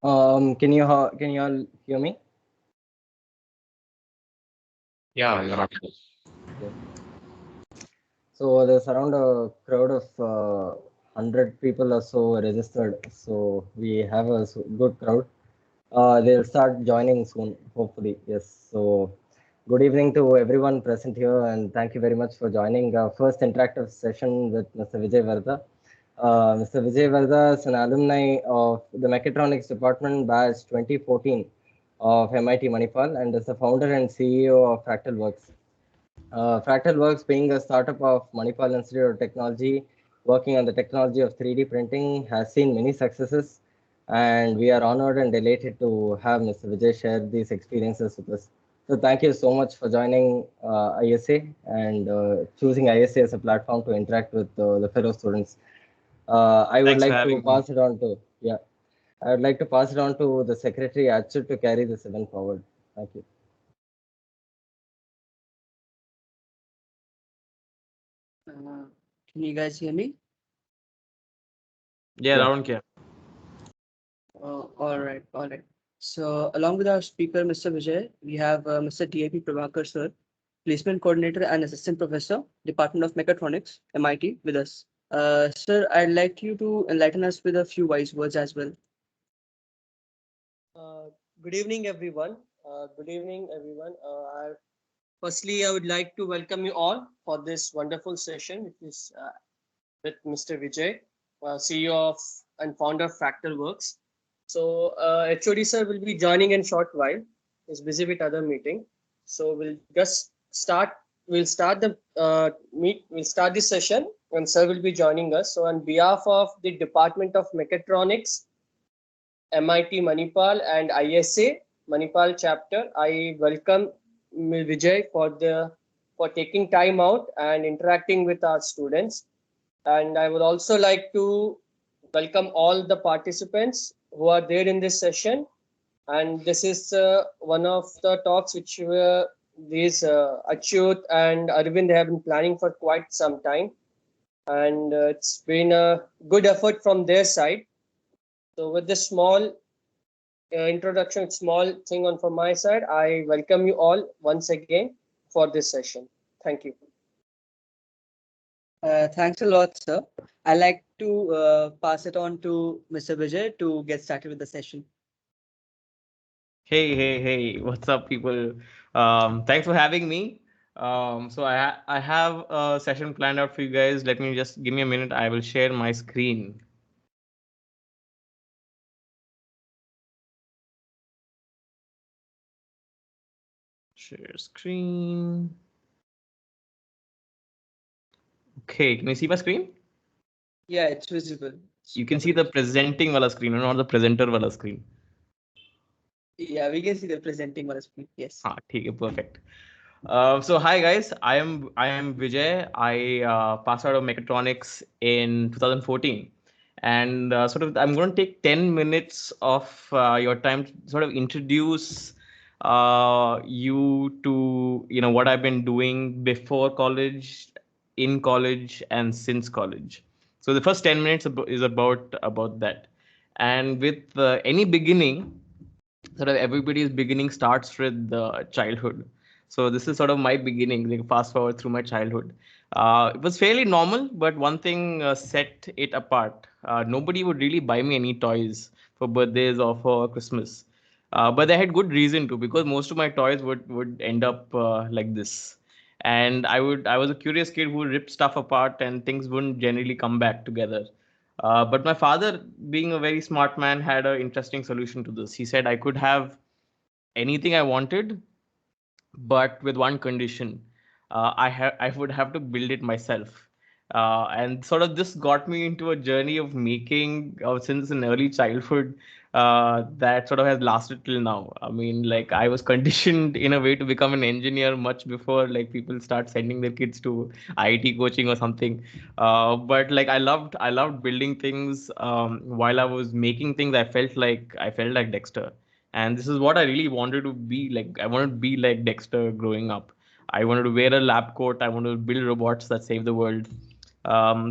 Can you all hear me? Yeah, you're right. Okay. So there's around a crowd of 100 people or so registered. So we have a good crowd. They'll start joining soon, hopefully. Yes. So good evening to everyone present here, and thank you very much for joining our first interactive session with Mr. Vijay Varda. Mr. Vijay Varda is an alumni of the Mechatronics Department batch 2014 of MIT Manipal and is the founder and CEO of Fractal Works. Fractal Works, being a startup of Manipal Institute of Technology, working on the technology of 3D printing, has seen many successes, and we are honored and delighted to have Mr. Vijay share these experiences with us. So, thank you so much for joining ISA and choosing ISA as a platform to interact with the fellow students. I would Thanks for like to having me. pass it on to yeah. I would like to pass it on to the secretary Achut to carry this event forward. Thank you. Uh, can you guys hear me? Yeah, Yeah. I don't care. All right, all right. So, along with our speaker, Mr. Vijay, we have Mr. DIP Prabhakar, sir, placement coordinator and assistant professor, Department of Mechatronics, MIT, with us. Sir, I'd like you to enlighten us with a few wise words as well. Uh, Good evening, everyone. Good evening, everyone. Firstly, I would like to welcome you all for this wonderful session, which is with Mr. Vijay, CEO of and founder of Fractal Works. So, HOD sir will be joining in short while. He's busy with other meeting. So we'll just start. We'll start the meet. We'll start this session, and sir will be joining us. So, on behalf of the Department of Mechatronics, MIT Manipal and ISA Manipal chapter, I welcome Vijay for taking time out and interacting with our students. And I would also like to welcome all the participants who are there in this session. And this is one of the talks which these Achyut and Arvind have been planning for quite some time. And it's been a good effort from their side. So with this small introduction, small thing on from my side, I welcome you all once again for this session. Thank you. Thanks a lot, sir. I'd like to pass it on to Mr. Vijay to get started with the session. Hey, what's up, people? Thanks for having me. So I have a session planned out for you guys. Let me just give me a minute. I will share my screen. Share screen. Okay, can you see my screen? Yeah, it's visible. You can see the presenting wala screen, not the presenter wala screen. Yeah, we can see the presenting one screen. Yes. Ah, perfect. So hi guys, I am Vijay. I passed out of mechatronics in 2014, and sort of I'm going to take 10 minutes of your time to sort of introduce you to what I've been doing before college, in college, and since college. So the first 10 minutes is about that, and with any beginning, sort of everybody's beginning starts with childhood. So this is sort of my beginning, like fast forward through my childhood. It was fairly normal, but one thing set it apart. Nobody would really buy me any toys for birthdays or for Christmas. But they had good reason to, because most of my toys would end up like this. And I was a curious kid who would rip stuff apart and things wouldn't generally come back together. But my father, being a very smart man, had an interesting solution to this. He said I could have anything I wanted, but with one condition. I would have to build it myself. And sort of this got me into a journey of making since an early childhood that sort of has lasted till now. I mean, like I was conditioned in a way to become an engineer much before like people start sending their kids to IIT coaching or something. But like I loved building things. While I was making things, I felt like Dexter, and this is what I really wanted to be like. I wanted to be like Dexter growing up. I wanted to wear a lab coat. I wanted to build robots that save the world.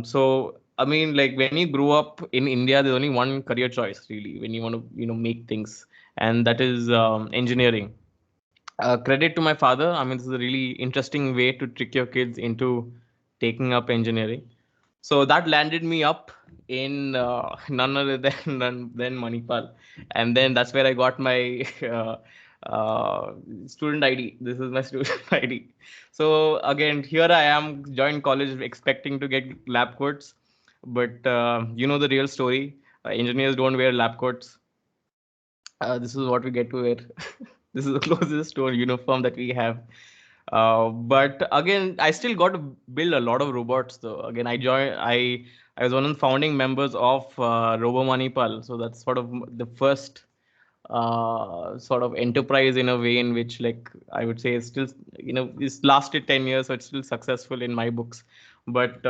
So I mean, like when you grow up in India, there's only one career choice really when you want to, make things, and that is engineering. Credit to my father. I mean, this is a really interesting way to trick your kids into taking up engineering. So that landed me up in none other than Manipal, and then that's where I got my student ID. This is my student ID. So again, here I am, joined college expecting to get lab coats, but you know the real story. Engineers don't wear lab coats. This is what we get to wear. This is the closest to a uniform that we have. But again, I still got to build a lot of robots though. Again, I was one of the founding members of Robo Manipal. So that's sort of the first sort of enterprise in a way in which, like, I would say is still, it's lasted 10 years, so it's still successful in my books. But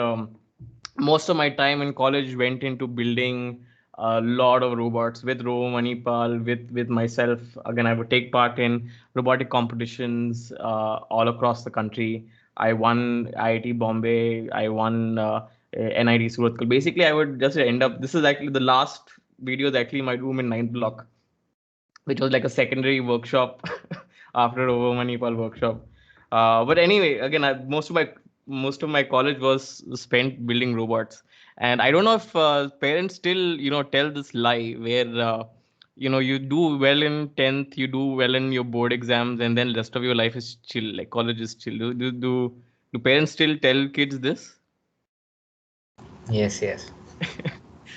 most of my time in college went into building a lot of robots with Robo Manipal, with myself. Again, I would take part in robotic competitions all across the country. I won IIT Bombay. I won NIT Surat. Basically, I would just end up. This is actually the last video is actually my room in ninth block, which was like a secondary workshop after Robo Manipal workshop. But anyway, again, most of my college was spent building robots, and I don't know if parents still tell this lie where you do well in 10th, you do well in your board exams, and then the rest of your life is chill, like college is chill. Do parents still tell kids this? Yes, yes.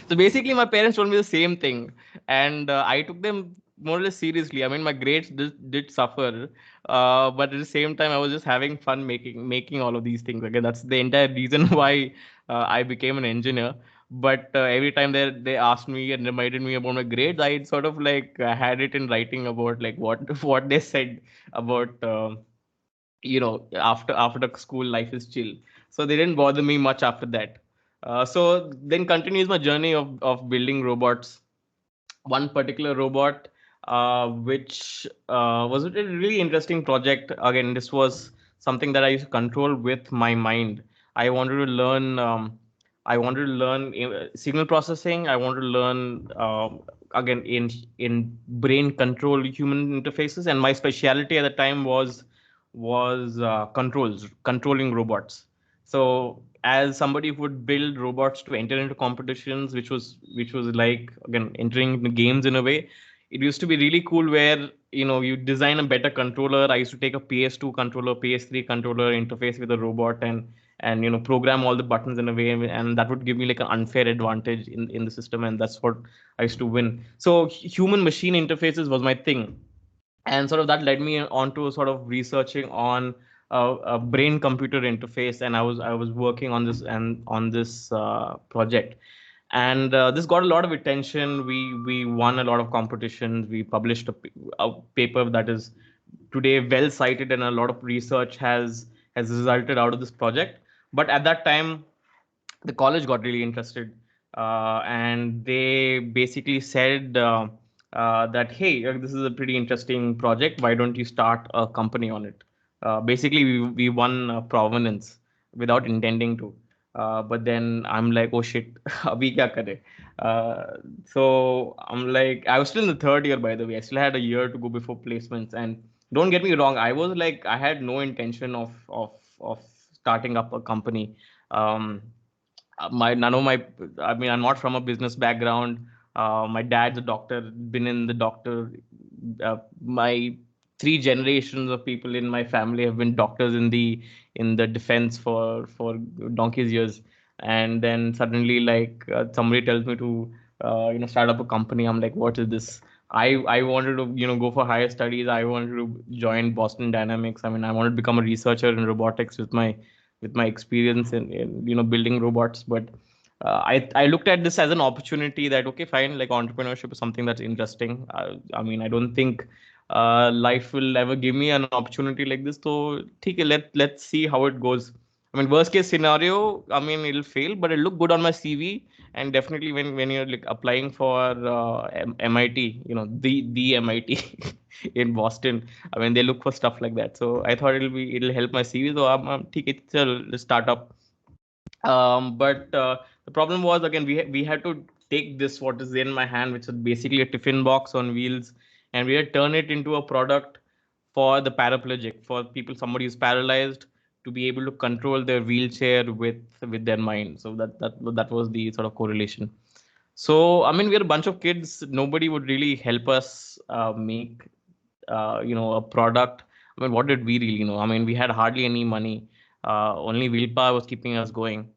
So basically, my parents told me the same thing, and I took them more or less seriously. I mean, my grades did suffer, but at the same time, I was just having fun making all of these things. Again, that's the entire reason why I became an engineer. But every time they asked me and reminded me about my grades, I sort of like had it in writing about like what what they said about after school life is chill. So they didn't bother me much after that. So then continues my journey of building robots. One particular robot, which was a really interesting project. Again, this was something that I used to control with my mind. I wanted to learn. I wanted to learn signal processing. I wanted to learn again in brain control human interfaces, and my specialty at the time was controlling robots. So as somebody who would build robots to enter into competitions, which was like again entering the games in a way, it used to be really cool where you design a better controller. I used to take a PS2 controller, PS3 controller, interface with a robot, and program all the buttons in a way, and that would give me like an unfair advantage in the system, and that's what I used to win. So human machine interfaces was my thing, and sort of that led me on to sort of researching on a brain computer interface, and I was working on this project, and this got a lot of attention. We won a lot of competitions. We published a paper that is today well cited, and a lot of research has resulted out of this project. But at that time, the college got really interested, and they basically said that, hey, this is a pretty interesting project. Why don't you start a company on it? Basically, we won provenance without intending to. But then I'm like, oh shit, abhi kya kare? So I'm like, I was still in the third year, by the way. I still had a year to go before placements. And don't get me wrong, I was like, I had no intention of starting up a company. Um, my none of my I mean, I'm not from a business background. My dad's a doctor, been in the doctor. My three generations of people in my family have been doctors in the defense for donkey's years. And then suddenly, like, somebody tells me to start up a company. I'm like, what is this? I wanted to go for higher studies. I wanted to join Boston Dynamics. I mean, I wanted to become a researcher in robotics with my experience in building robots. But I looked at this as an opportunity that, okay, fine, like entrepreneurship is something that's interesting. I mean, I don't think life will ever give me an opportunity like this. So take let's see how it goes. I mean, worst case scenario, I mean, it'll fail, but it'll look good on my CV. And definitely when you're like applying for MIT, the MIT in Boston, I mean, they look for stuff like that. So I thought it'll help my CV. So I'm take it a startup. But The problem was, again, we had to take this, what is in my hand, which is basically a tiffin box on wheels, and we had to turn it into a product for the paraplegic, for people, somebody who's paralyzed, to be able to control their wheelchair with their mind. So that was the sort of correlation. So I mean, we are a bunch of kids. Nobody would really help us make a product. I mean, what did we really know? I mean, we had hardly any money. Only willpower was keeping us going.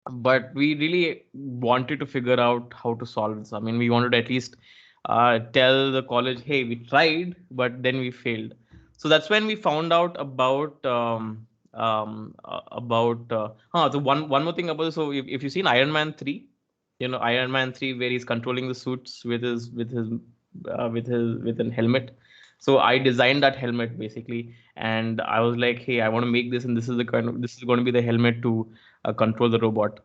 But we really wanted to figure out how to solve this. I mean, we wanted to at least tell the college, hey, we tried, but then we failed. So that's when we found out about so one more thing about this. So if you've seen Iron Man 3, Iron Man 3, where he's controlling the suits with an helmet. So I designed that helmet basically, and I was like, hey, I want to make this, and this is going to be the helmet to control the robot.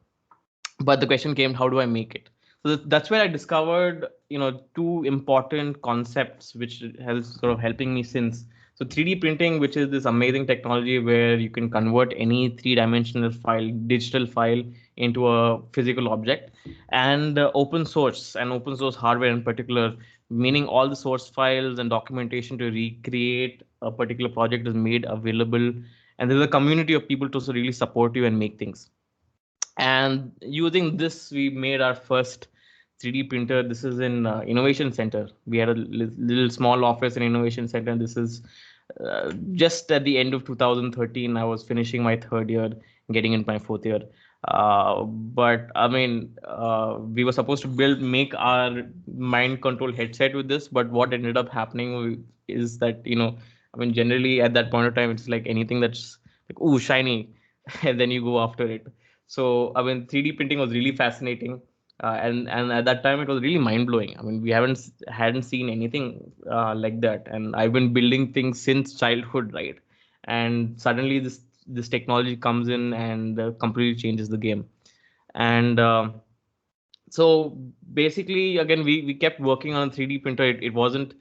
But the question came, how do I make it? So that's where I discovered, two important concepts which has sort of helping me since. So 3D printing, which is this amazing technology where you can convert any three-dimensional file, digital file, into a physical object, and open source hardware in particular, meaning all the source files and documentation to recreate a particular project is made available, and there's a community of people to really support you and make things. And using this, we made our first 3D printer. This is in Innovation Center. We had a little small office in Innovation Center. This is just at the end of 2013. I was finishing my third year, getting into my fourth year. But I mean, we were supposed to make our mind control headset with this. But what ended up happening is that, I mean, generally at that point of time, it's like anything that's like, ooh, shiny, and then you go after it. So I mean, 3D printing was really fascinating, and at that time it was really mind blowing. I mean, we hadn't seen anything like that, and I've been building things since childhood, right? And suddenly this technology comes in and completely changes the game. And so basically, again, we kept working on a 3D printer. It wasn't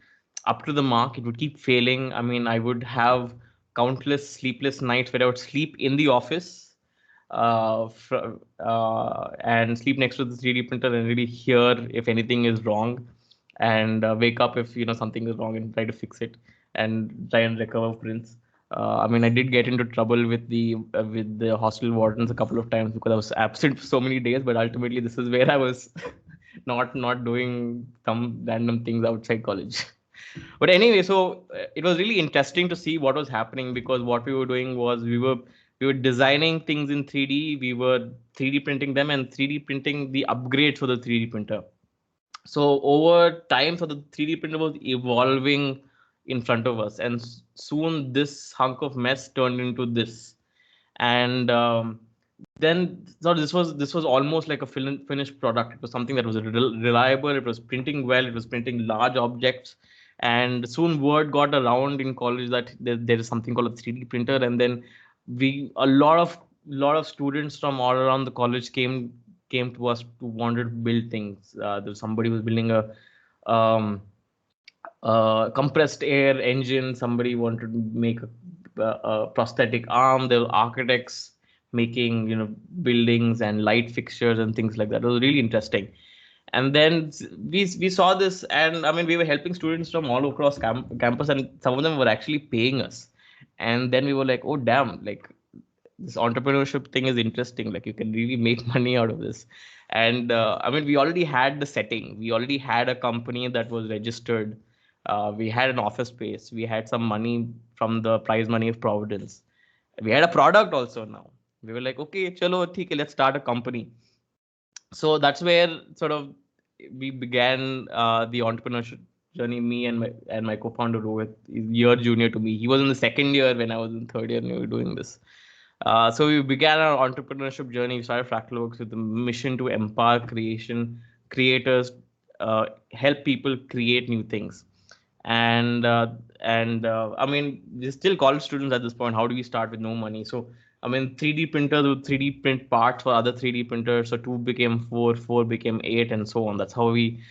up to the mark. It would keep failing. I mean, I would have countless sleepless nights where I would sleep in the office and sleep next to the 3D printer and really hear if anything is wrong, and wake up if something is wrong and try to fix it and try and recover prints. I mean, I did get into trouble with the hostel wardens a couple of times because I was absent for so many days. But ultimately, this is where I was not doing some random things outside college. But anyway, so it was really interesting to see what was happening, because what we were doing was we were designing things in 3D. We were 3D printing them and 3D printing the upgrades for the 3D printer. So over time, so the 3D printer was evolving in front of us, and soon this hunk of mess turned into this. And then so this was almost like a finished product. It was something that was reliable. It was printing well. It was printing large objects. And soon word got around in college that there is something called a 3D printer. And then a lot of students from all around the college came to us to wanted to build things. There was somebody who was building a compressed air engine. Somebody wanted to make a prosthetic arm. There were architects making buildings and light fixtures and things like that. It was really interesting. And then we saw this, and I mean, we were helping students from all across campus, and some of them were actually paying us. And then we were like, oh damn, like this entrepreneurship thing is interesting. Like you can really make money out of this. And I mean, we already had the setting. We already had a company that was registered. We had an office space. We had some money from the prize money of Providence. We had a product also now. We were like, okay, chalo, theek hai, let's start a company. So that's where sort of we began the entrepreneurship journey. Me and my co-founder Rohit is year junior to me. He was in the second year when I was in third year, and we were doing this. So we began our entrepreneurship journey. We started Fractalworks with the mission to empower creators, help people create new things. And I mean, we're still college students at this point. How do we start with no money? So I mean, 3D printers would 3D print parts for other 3D printers. So 2 became 4, 4 became 8, and so on. That's how we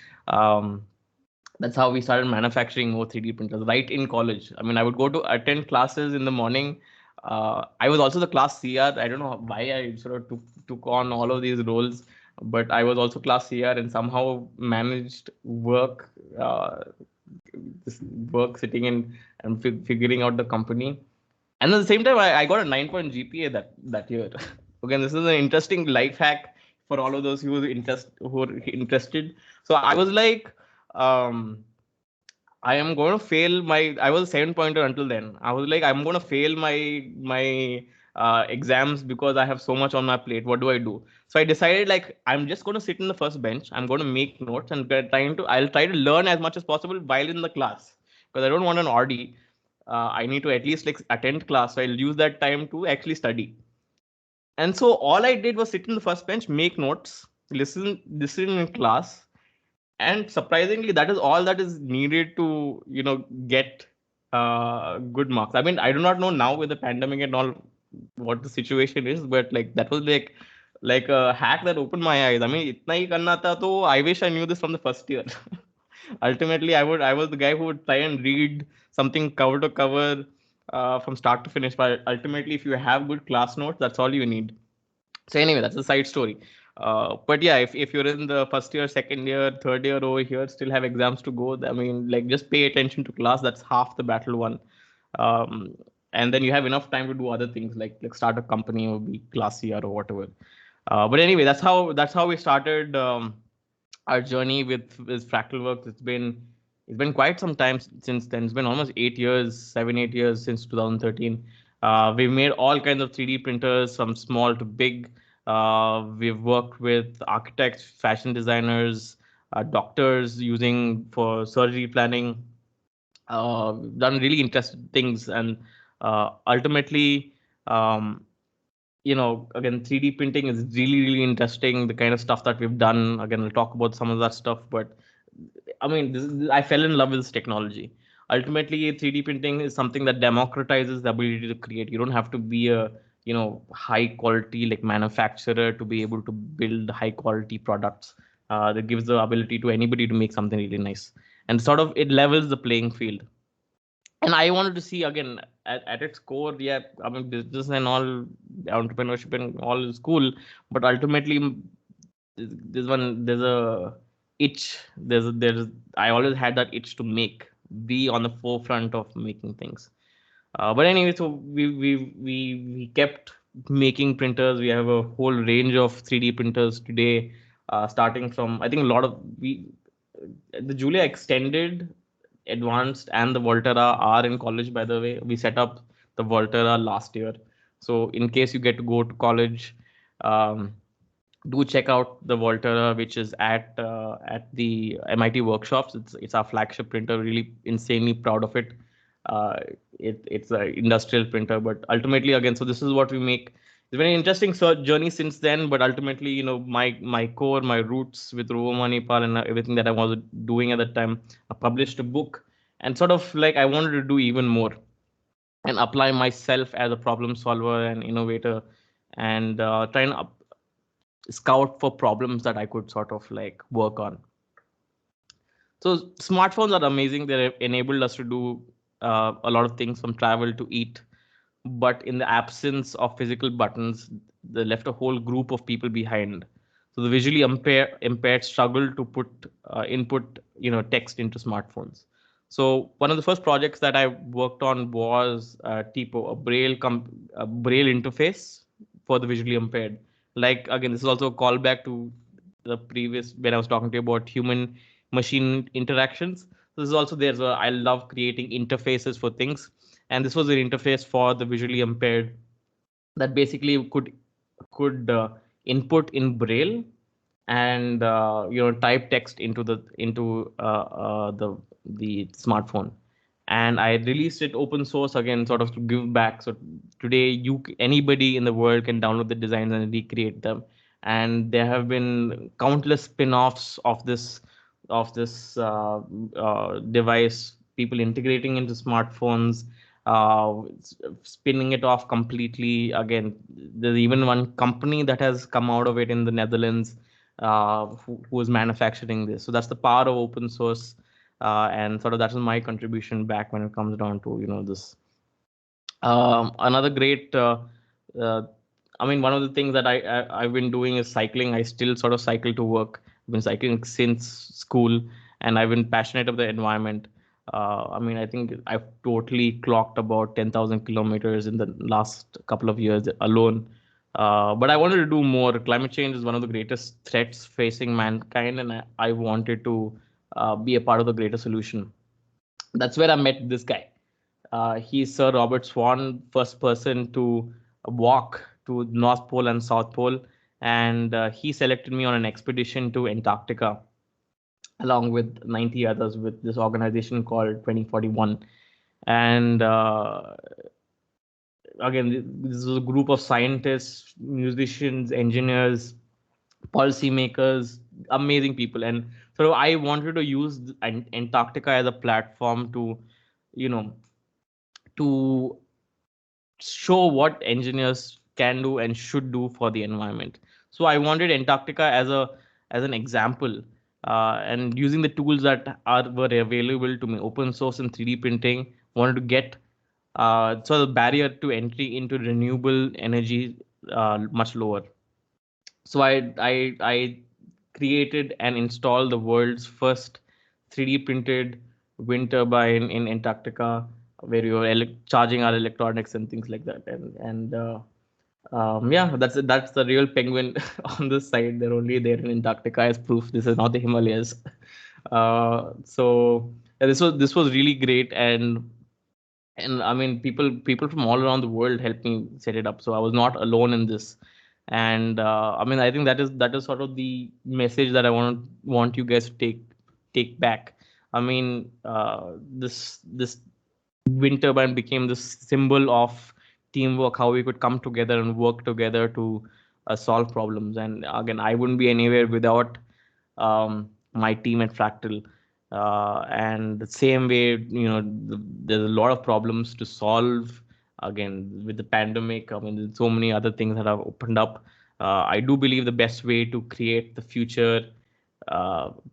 started manufacturing more 3D printers right in college. I mean, I would go to attend classes in the morning, I was also the class CR. I don't know why I sort of took on all of these roles, but I was also class CR and somehow managed this work sitting in and figuring out the company. And at the same time, I got a 9 point GPA that year. Again, this is an interesting life hack for all of those who are interested. So I was like, um, I am going to fail my. I was a 7 pointer until then. I was like, I'm going to fail my exams because I have so much on my plate. What do I do? So I decided like I'm just going to sit in the first bench. I'm going to make notes and I'll try to learn as much as possible while in the class because I don't want an RD. I need to at least like attend class. So I'll use that time to actually study. And so all I did was sit in the first bench, make notes, listen in class, and surprisingly that is all that is needed to get good marks. I mean, I do not know now with the pandemic and all what the situation is, but like that was like a hack that opened my eyes. I mean, itna hi karna tha, to I wish I knew this from the first year. Ultimately, I was the guy who would try and read something cover to cover from start to finish, but ultimately if you have good class notes, that's all you need. So anyway, that's a side story. But yeah, if you're in the first year, second year, third year over here, still have exams to go, I mean, like just pay attention to class. That's half the battle won. Um, and then you have enough time to do other things like start a company or be classy or whatever. But anyway, that's how we started our journey with Fractalworks. It's been quite some time since then. It's been almost 8 years, 7 8 years since 2013. We've made all kinds of 3D printers from small to big. We've worked with architects, fashion designers, doctors using for surgery planning. Done really interesting things, and ultimately, um, again, 3D printing is really, really interesting. The kind of stuff that we've done. Again, we'll talk about some of that stuff. But I mean, I fell in love with this technology. Ultimately, 3D printing is something that democratizes the ability to create. You don't have to be a high quality like manufacturer to be able to build high quality products. That gives the ability to anybody to make something really nice, and sort of it levels the playing field. And I wanted to see again at its core, yeah, I mean business and all, entrepreneurship and all is cool, but ultimately there's a itch. There's I always had that itch to be on the forefront of making things. But anyway, so we kept making printers. We have a whole range of 3D printers today, starting from I think a lot of the Julia Extended, Advanced, and the Volterra are in college. By the way, we set up the Volterra last year. So in case you get to go to college, um, do check out the Volterra, which is at the MIT workshops. It's our flagship printer. Really insanely proud of it. It's an industrial printer, but ultimately again, so this is what we make. It's been an interesting journey since then, but ultimately, my core, my roots with Robo Manipal and everything that I was doing at that time, I published a book, and sort of like I wanted to do even more and apply myself as a problem solver and innovator, and try and scout for problems that I could sort of like work on. So smartphones are amazing. They enabled us to do a lot of things from travel to eat. But in the absence of physical buttons, they left a whole group of people behind. So the visually impaired struggle to put input text into smartphones. So one of the first projects that I worked on was TIPO, a braille interface for the visually impaired. Like again, this is also a callback to the previous when I was talking to you about human machine interactions. This is also there. So I love creating interfaces for things, and this was an interface for the visually impaired that basically could input in braille and type text into the smartphone. And I released it open source again, sort of to give back. So today anybody in the world can download the designs and recreate them. And there have been countless spin-offs of this device, people integrating into smartphones, spinning it off completely. Again, there's even one company that has come out of it in the Netherlands, who is manufacturing this. So that's the power of open source, and sort of that's my contribution back when it comes down to this Another great, uh, I mean, one of the things that I've been doing is cycling. I still sort of cycle to work. I've been cycling since school, and I've been passionate of the environment. I mean, I think I've totally clocked about 10,000 kilometers in the last couple of years alone. But I wanted to do more. Climate change is one of the greatest threats facing mankind, and I wanted to be a part of the greater solution. That's where I met this guy. He's Sir Robert Swan, first person to walk to North Pole and South Pole, and he selected me on an expedition to Antarctica along with 90 others with this organization called 2041. And again, this was a group of scientists, musicians, engineers, policymakers, amazing people. And so I wanted to use Antarctica as a platform to, you know, to show what engineers can do and should do for the environment. So I wanted Antarctica as an example, and using the tools that were available to me, open source and 3D printing, wanted to get so the barrier to entry into renewable energy much lower. So I created and installed the world's first 3D printed wind turbine in Antarctica, where you're charging our electronics and things like that. And yeah, that's the real penguin on this side. They're only there in Antarctica as proof. This is not the Himalayas. So yeah, this was really great, and I mean, people from all around the world helped me set it up. So I was not alone in this. And I mean, I think that is sort of the message that I want you guys to take back. I mean, this wind turbine became this symbol of teamwork, how we could come together and work together to solve problems. And again, I wouldn't be anywhere without my team at Fractal. And the same way, there's a lot of problems to solve. Again, with the pandemic, I mean, there's so many other things that have opened up. I do believe the best way to create the future,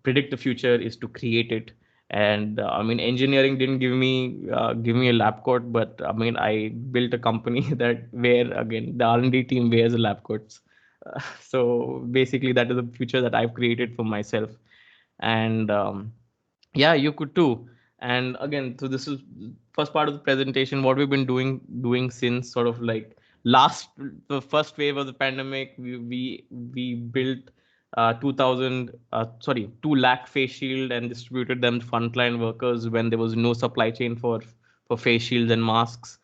predict the future, is to create it. And I mean, engineering didn't give me a lab coat, but I mean, I built a company that where again the R&D team wears the lab coats. So basically, that is the future that I've created for myself. And yeah, you could too. And again, so this is first part of the presentation. What we've been doing since sort of like last the first wave of the pandemic. We built 2 lakh face shield and distributed them to frontline workers when there was no supply chain for face shields and masks.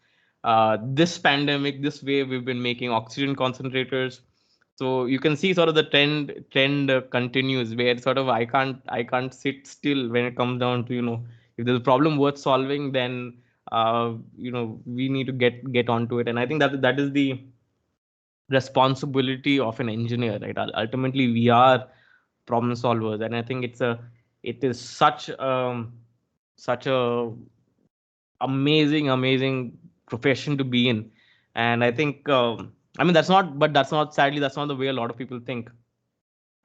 This pandemic, this wave, we've been making oxygen concentrators. So you can see sort of the trend continues, where sort of I can't sit still when it comes down to, if there's a problem worth solving, then we need to get onto it. And I think that is the responsibility of an engineer, right? Ultimately, we are problem solvers, and I think it is such a amazing profession to be in. And I think, I mean, sadly, that's not the way a lot of people think.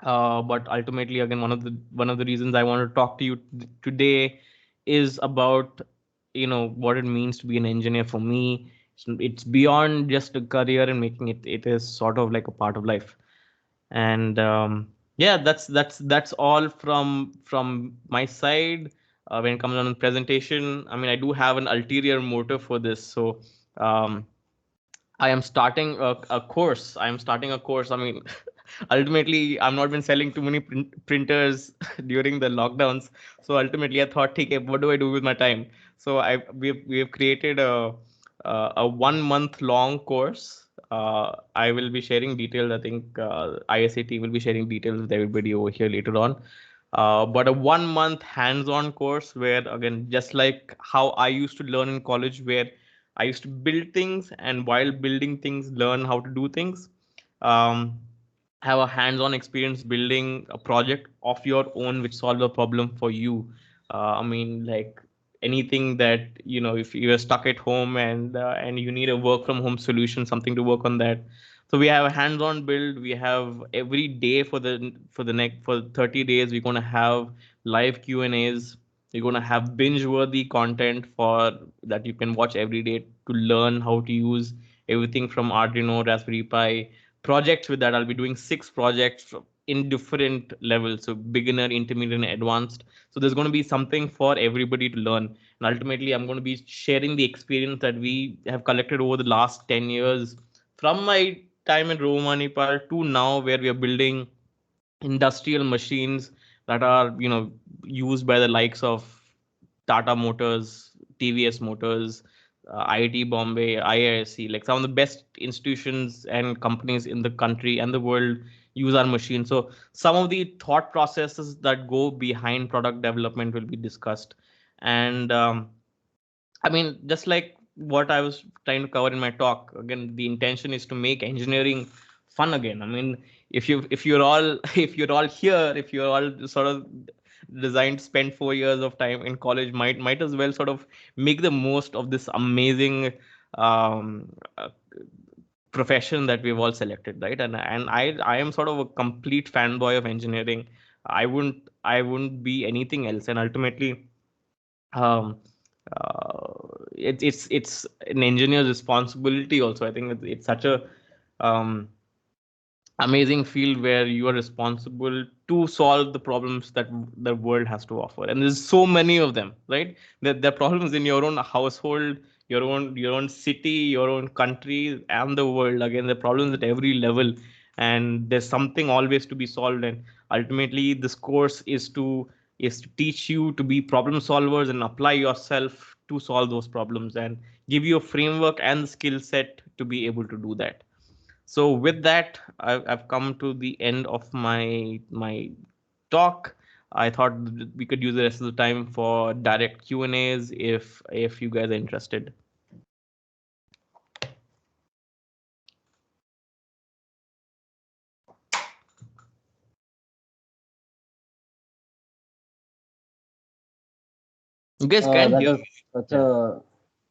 But ultimately, again, one of the reasons I want to talk to you today is about what it means to be an engineer for me. It's beyond just a career and making it is sort of like a part of life. And yeah, that's all from my side. When it comes on the presentation, I mean, I do have an ulterior motive for this. So I am starting a course. I mean, ultimately, I've not been selling too many printers during the lockdowns. So ultimately, I thought, okay, what do I do with my time? So we have created a 1 month long course. I will be sharing details. I think ISAT will be sharing details with everybody over here later on. But a 1 month hands-on course where, again, just like how I used to learn in college, where I used to build things, and while building things, learn how to do things. Um, have a hands-on experience building a project of your own which solves a problem for you. I mean, like anything that, if you're stuck at home and you need a work from home solution, something to work on that. So we have a hands-on build. We have every day for 30 days. We're going to have live Q&As. We're going to have binge-worthy content for that you can watch every day learn how to use everything from Arduino, Raspberry Pi. Projects with that, I'll be doing 6 projects in different levels, so beginner, intermediate, and advanced. So there's going to be something for everybody to learn, and ultimately I'm going to be sharing the experience that we have collected over the last 10 years from my time in Romanipal to now, where we are building industrial machines that are used by the likes of Tata Motors, TVS Motors, IIT Bombay, IISc, like some of the best institutions and companies in the country and the world use our machine. So some of the thought processes that go behind product development will be discussed. And I mean, just like what I was trying to cover in my talk, again, the intention is to make engineering fun again. I mean, if you're all if you're all here, if you're all sort of designed to spend 4 years of time in college, might as well sort of make the most of this amazing um, uh, profession that we've all selected, right? And I am sort of a complete fanboy of engineering. I wouldn't be anything else, and ultimately um, it's an engineer's responsibility also. I think it's such a um, amazing field where you are responsible to solve the problems that the world has to offer, and there's so many of them, right? There are problems in your own household, your own city, your own country, and the world. Again, there are problems at every level, and there's something always to be solved. And ultimately this course is to teach you to be problem solvers and apply yourself to solve those problems, and give you a framework and the skill set to be able to do that. So with that, I've come to the end of my talk. I thought we could use the rest of the time for direct Q&As if you guys are interested. You guys can't That hear was me. such a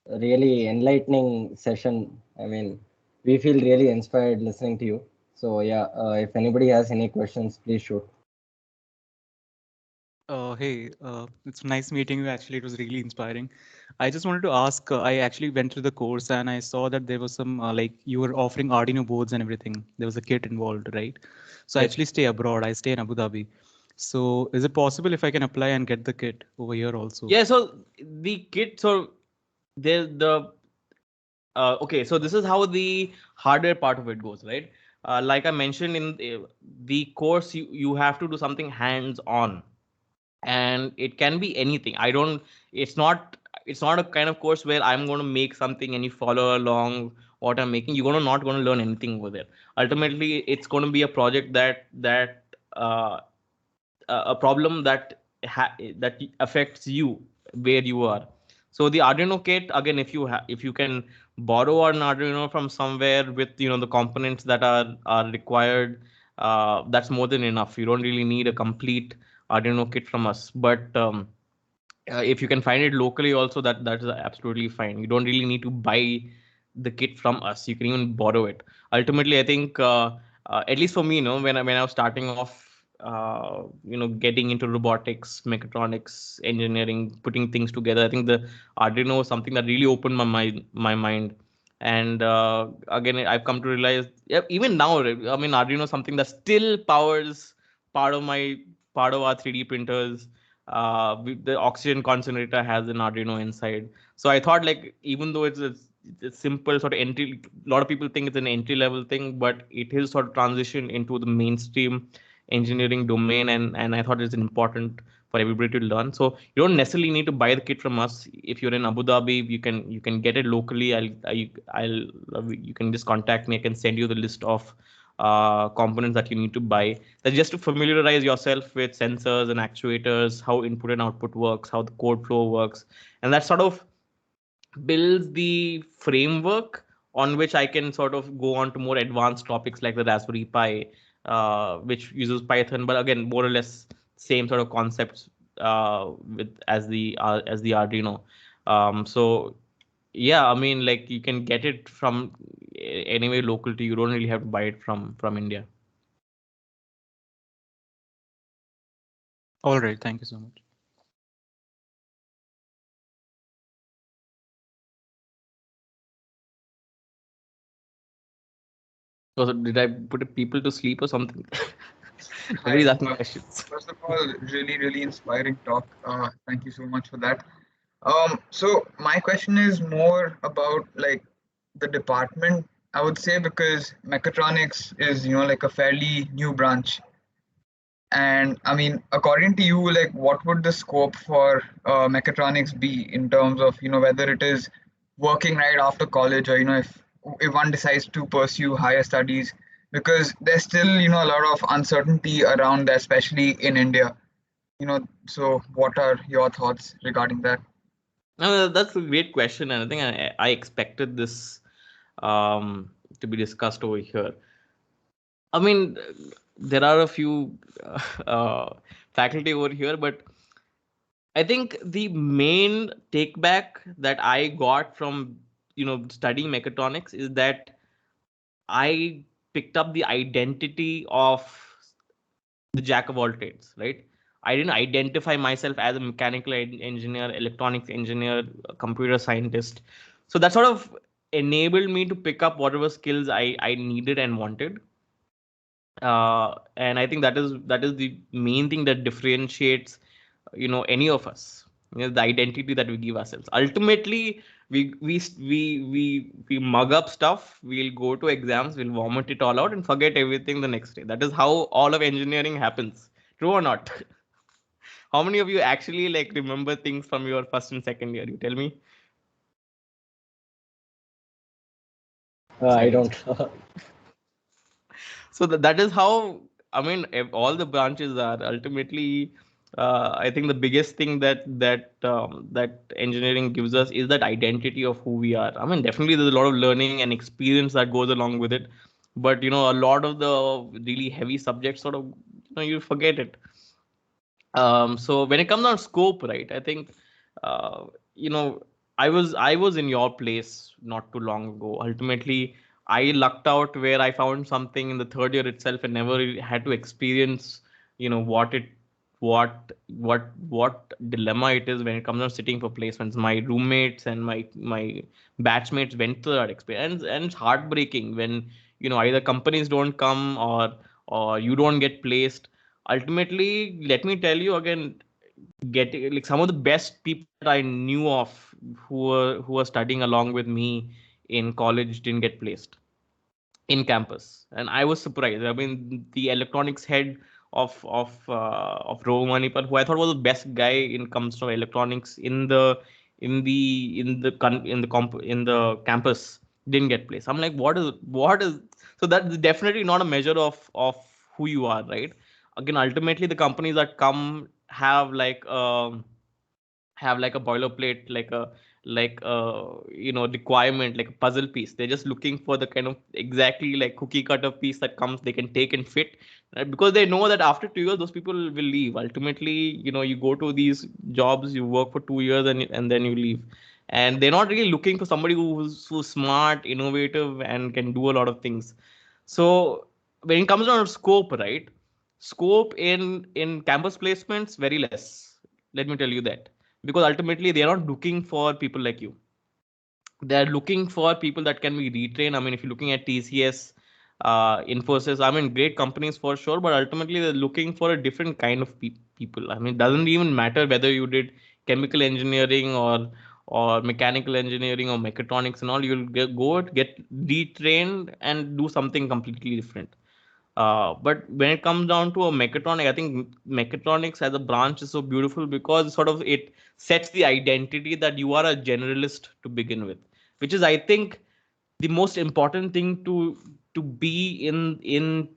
really enlightening session. I mean, we feel really inspired listening to you. So yeah, if anybody has any questions, please shoot. Hey, it's nice meeting you. Actually, it was really inspiring. I just wanted to ask. I actually went through the course and I saw that there was some like you were offering Arduino boards and everything. There was a kit involved, right? So I Yes. actually stay abroad. I stay in Abu Dhabi. So is it possible if I can apply and get the kit over here also? Yeah. So the kit. So there's the okay. So this is how the hardware part of it goes, right? Like I mentioned in the course, you have to do something hands on, and it can be anything. It's not a kind of course where I'm going to make something and you follow along what I'm making. You're not going to learn anything over there. Ultimately it's going to be a project uh, a problem that affects you where you are. So the Arduino kit, again, if you can borrow an Arduino from somewhere with the components that are required, that's more than enough. You don't really need a complete Arduino kit from us. But if you can find it locally also, that is absolutely fine. You don't really need to buy the kit from us. You can even borrow it. Ultimately I think at least for me, when I was starting off, getting into robotics, mechatronics, engineering, putting things together, I think the Arduino was something that really opened my mind. And again, I've come to realize, yeah, even now, I mean, Arduino is something that still powers part of my part of our 3D printers. The oxygen concentrator has an Arduino inside. So I thought, like, even though it's simple sort of entry, a lot of people think it's an entry level thing, but it is sort of transition into the mainstream engineering domain, and I thought it's important for everybody to learn. So you don't necessarily need to buy the kit from us. If you're in Abu Dhabi, you can get it locally. I'll you can just contact me. I can send you the list of components that you need to buy. That's just to familiarize yourself with sensors and actuators, how input and output works, how the code flow works, and that sort of builds the framework on which I can sort of go on to more advanced topics like the Raspberry Pi, which uses Python, but again, more or less same sort of concepts with as the Arduino. So yeah, I mean, like, you can get it from anywhere local to you. You don't really have to buy it from India. All right. Thank you so much. So did I put people to sleep or something? Hi. Nobody's asking questions. First of all, really inspiring talk. Thank you so much for that. So my question is more about like the department, I would say, because mechatronics is, like a fairly new branch. And I mean, according to you, like what would the scope for mechatronics be in terms of, whether it is working right after college, or, if one decides to pursue higher studies, because there's still, a lot of uncertainty around that, especially in India. So what are your thoughts regarding that? No, that's a great question, and I think I expected this to be discussed over here. I mean, there are a few faculty over here, but I think the main take back that I got from studying mechatronics is that I picked up the identity of the jack of all trades, right? I didn't identify myself as a mechanical engineer, electronics engineer, a computer scientist. So that sort of enabled me to pick up whatever skills I needed and wanted. And I think that is the main thing that differentiates any of us, the identity that we give ourselves. Ultimately, we mug up stuff, we'll go to exams, we'll vomit it all out and forget everything the next day. That is how all of engineering happens. True or not? How many of you actually like remember things from your first and second year? You tell me. I don't. So that is how, I mean, if all the branches are ultimately, I think the biggest thing that engineering gives us is that identity of who we are. I mean, definitely there's a lot of learning and experience that goes along with it, but a lot of the really heavy subjects sort of you forget it. So when it comes on scope, right, I think uh, you know I was in your place not too long ago. Ultimately, I lucked out where I found something in the third year itself and never really had to experience what dilemma it is when it comes on sitting for placements. My roommates and my batchmates went through that experience, and it's heartbreaking when either companies don't come or you don't get placed. Ultimately, let me tell you again, getting like some of the best people that I knew of who were studying along with me in college didn't get placed in campus, and I was surprised. I mean, the electronics head of Rovo Manipal, who I thought was the best guy in comes from electronics in the campus, didn't get placed. I'm like, what is so that's definitely not a measure of who you are, right? Again, ultimately, the companies that come have like a boilerplate, like a requirement, like a puzzle piece. They're just looking for the kind of exactly like cookie cutter piece that comes they can take and fit, right? Because they know that after 2 years those people will leave. Ultimately, you go to these jobs, you work for 2 years, and then you leave, and they're not really looking for somebody who's smart, innovative, and can do a lot of things. So when it comes down to scope, right, scope in campus placements, very less. Let me tell you that, because ultimately they are not looking for people like you. They're looking for people that can be retrained. I mean, if you're looking at TCS, Infosys, I mean, great companies for sure, but ultimately they're looking for a different kind of people. I mean, it doesn't even matter whether you did chemical engineering or mechanical engineering or mechatronics and all. You'll get retrained and do something completely different. But when it comes down to a mechatronic, I think mechatronics as a branch is so beautiful because sort of it sets the identity that you are a generalist to begin with, which is, I think, the most important thing to be in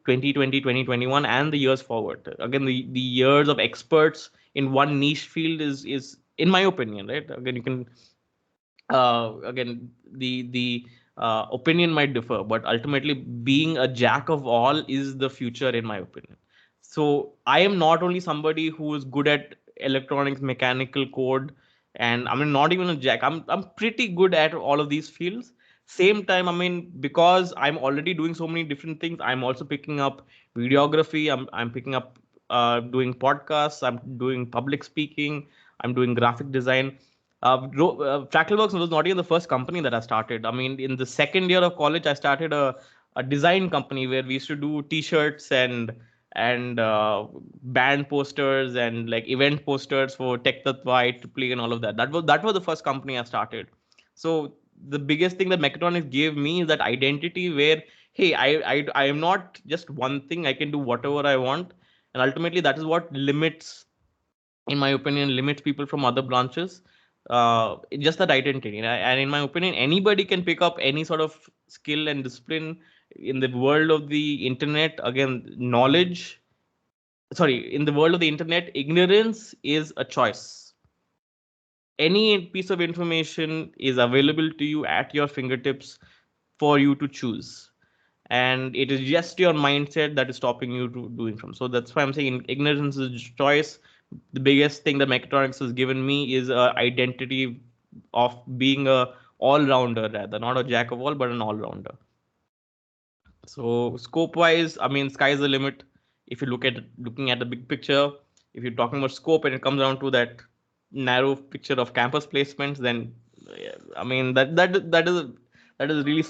2020, 2021, and the years forward. Again, the years of experts in one niche field is in my opinion, right? Again, you can again the opinion might differ, but ultimately being a jack of all is the future in my opinion. So I am not only somebody who is good at electronics, mechanical code, and I mean not even a jack. I'm pretty good at all of these fields. Same time, I mean, because I'm already doing so many different things, I'm also picking up videography. I'm picking up doing podcasts. I'm doing public speaking. I'm doing graphic design. Fractalworks was not even the first company that I started. I mean, in the second year of college, I started a design company where we used to do T-shirts and band posters and like event posters for Tech Tattva, Triply, and all of that. That was the first company I started. So the biggest thing that Mechatronics gave me is that identity where, hey, I am not just one thing. I can do whatever I want, and ultimately that is what limits, in my opinion, limits people from other branches. Just that identity, and in my opinion, anybody can pick up any sort of skill and discipline in the world of the internet. Again, knowledge, sorry, in the world of the internet, ignorance is a choice. Any piece of information is available to you at your fingertips for you to choose, and it is just your mindset that is stopping you to doing from. So that's why I'm saying ignorance is choice. The biggest thing that Mechatronics has given me is a identity of being a all-rounder, rather not a jack of all but an all-rounder. So scope wise, I mean, sky's the limit. If you looking at the big picture, if you're talking about scope and it comes down to that narrow picture of campus placements, then I mean that is really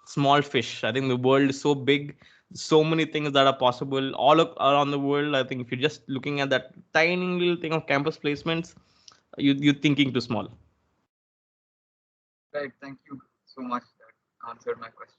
small fish. I think the world is so big, so many things that are possible around the world. I think if you're just looking at that tiny little thing of campus placements, you're thinking too small. Right. Thank you so much. That answered my question.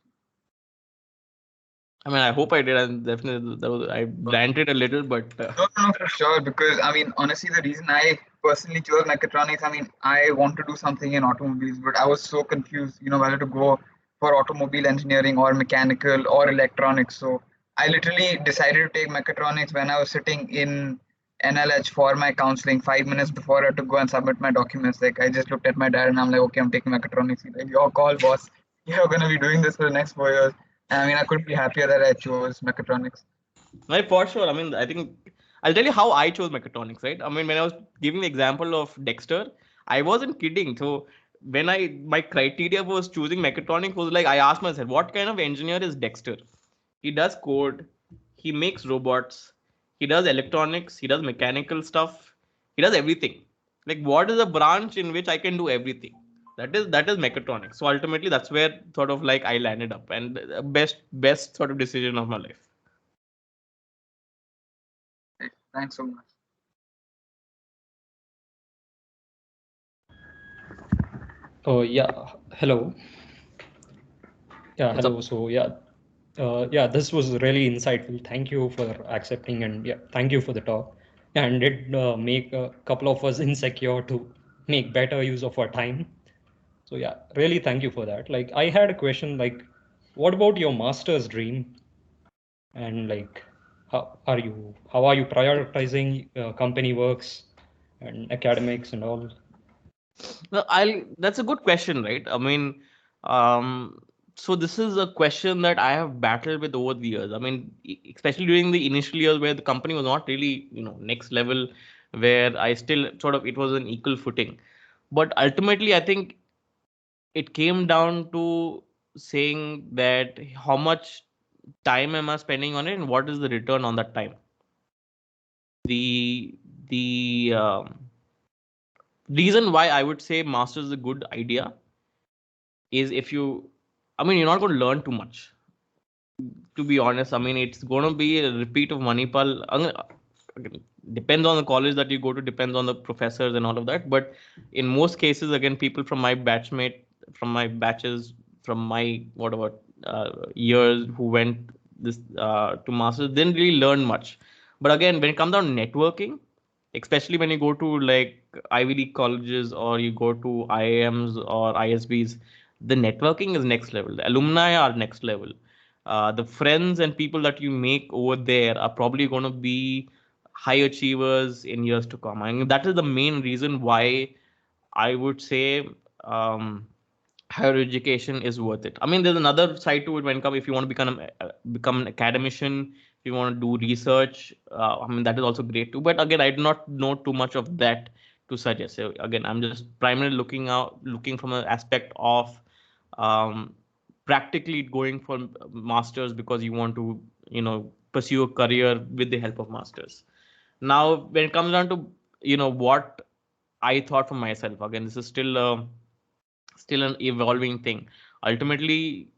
I mean, I hope I did. And definitely, I ranted a little, but No, for sure. Because I mean, honestly, the reason I personally chose mechatronics, I mean, I want to do something in automobiles, but I was so confused, whether to go for automobile engineering or mechanical or electronics. So I literally decided to take mechatronics when I was sitting in NLH for my counseling 5 minutes before I had to go and submit my documents. Like, I just looked at my dad and I'm like, okay, I'm taking mechatronics. He's like, your call, boss. You're gonna be doing this for the next 4 years. And I mean, I couldn't be happier that I chose mechatronics. right, for sure. I mean, I think I'll tell you how I chose mechatronics, right? I mean, when I was giving the example of Dexter, I wasn't kidding. So when my criteria was choosing mechatronics was like, I asked myself, what kind of engineer is Dexter? He does code, he makes robots, he does electronics, he does mechanical stuff, he does everything. Like, what is a branch in which I can do everything? That is mechatronics. So ultimately, that's where sort of like I landed up, and best sort of decision of my life. Right. Thanks so much. Oh yeah, hello. Yeah, What's hello. up? So yeah, this was really insightful. Thank you for accepting, and yeah, thank you for the talk. And it make a couple of us insecure to make better use of our time. So yeah, really thank you for that. Like I had a question, like, what about your master's dream? And like, how are you prioritizing company works and academics and all? No, that's a good question, right? I mean, um, so this is a question that I have battled with over the years. I mean, especially during the initial years where the company was not really, next level, where I still sort of it was an equal footing. But ultimately, I think it came down to saying that how much time am I spending on it and what is the return on that time. The reason why I would say master is a good idea is if you, I mean, you're not going to learn too much. To be honest, I mean, it's going to be a repeat of Manipal. Again, depends on the college that you go to, depends on the professors and all of that. But in most cases, again, people from my batchmate, from my batches, from my whatever years who went this to masters didn't really learn much. But again, when it comes down to networking, especially when you go to like Ivy League colleges or you go to IIMs or ISBs, the networking is next level. The alumni are next level. The friends and people that you make over there are probably going to be high achievers in years to come. I mean, that is the main reason why I would say higher education is worth it. I mean, there's another side to it when come if you want to become an academician, if you want to do research. I mean, that is also great too. But again, I do not know too much of that to suggest. So again, I'm just primarily looking from an aspect of um, practically going for masters because you want to pursue a career with the help of masters. Now, when it comes down to what I thought for myself, again, this is still an evolving thing. Ultimately,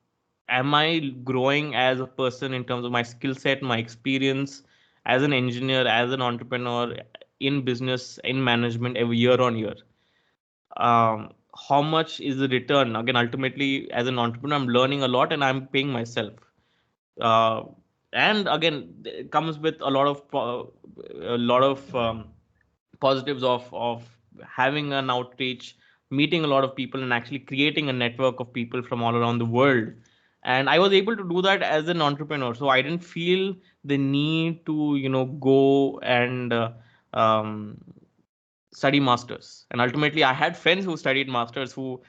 am I growing as a person in terms of my skill set, my experience as an engineer, as an entrepreneur, in business, in management, every year on year? How much is the return? Again, ultimately, as an entrepreneur, I'm learning a lot and I'm paying myself. Uh, and again, it comes with a lot of positives of having an outreach, meeting a lot of people, and actually creating a network of people from all around the world. And I was able to do that as an entrepreneur, so I didn't feel the need to go and study masters. And ultimately, I had friends who studied masters who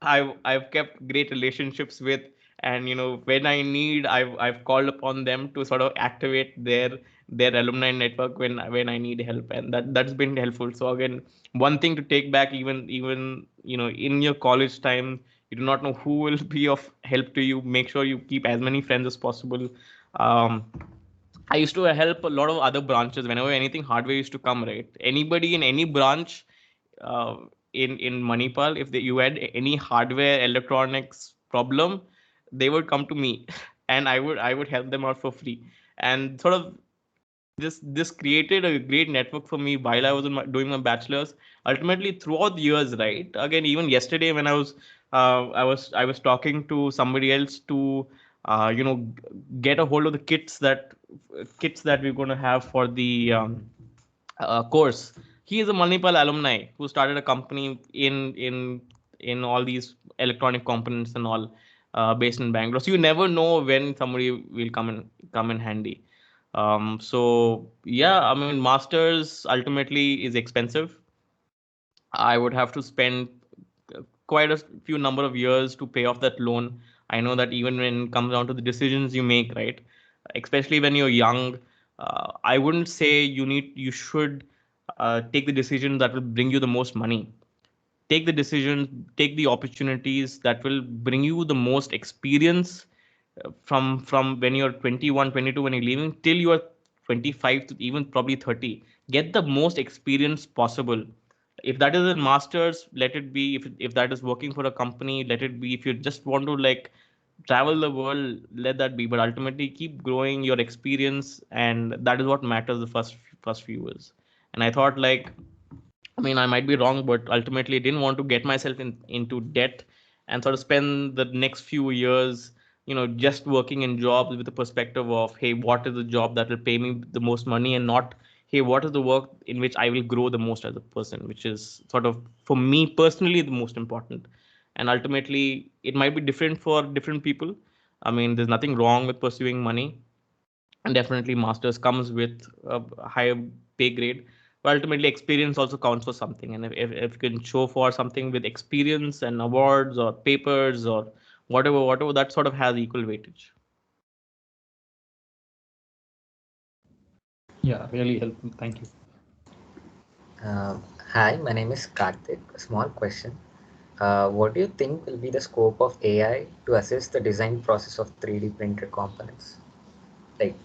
I've kept great relationships with, and when I need, I've called upon them to sort of activate their alumni network when I need help, and that's been helpful. So again, one thing to take back, even in your college time, you do not know who will be of help to you. Make sure you keep as many friends as possible. um, I used to help a lot of other branches whenever anything hardware used to come, right? Anybody in any branch uh, in Manipal, if you had any hardware electronics problem, they would come to me, and I would help them out for free. And sort of this created a great network for me while I was doing my bachelor's. Ultimately, throughout the years, right? Again, even yesterday when I was talking to somebody else to get a hold of the kits that we're going to have for the course. He is a Manipal alumni who started a company in all these electronic components and all, based in Bangalore. So you never know when somebody will come in handy. So yeah, I mean, masters ultimately is expensive. I would have to spend quite a few number of years to pay off that loan. I know that even when it comes down to the decisions you make, right? Especially when you're young, I wouldn't say you should take the decision that will bring you the most money. Take the decisions, take the opportunities that will bring you the most experience, from when you're 21, 22, when you're leaving till you are 25 to even probably 30. Get the most experience possible. If that is a master's, let it be. If that is working for a company, let it be. If you just want to like travel the world, let that be. But ultimately, keep growing your experience, and that is what matters the first few years. And I thought, like, I mean, I might be wrong, but ultimately, I didn't want to get myself into debt and sort of spend the next few years, just working in jobs with the perspective of, hey, what is the job that will pay me the most money, and not, hey, what is the work in which I will grow the most as a person, which is sort of, for me personally, the most important. And ultimately, it might be different for different people. I mean, there's nothing wrong with pursuing money, and definitely masters comes with a higher pay grade, but ultimately experience also counts for something. And if you can show for something with experience and awards or papers or whatever, that sort of has equal weightage. Yeah, really helpful. Thank you. Hi, my name is Karthik. A small question. What do you think will be the scope of AI to assist the design process of 3D printed components? Like,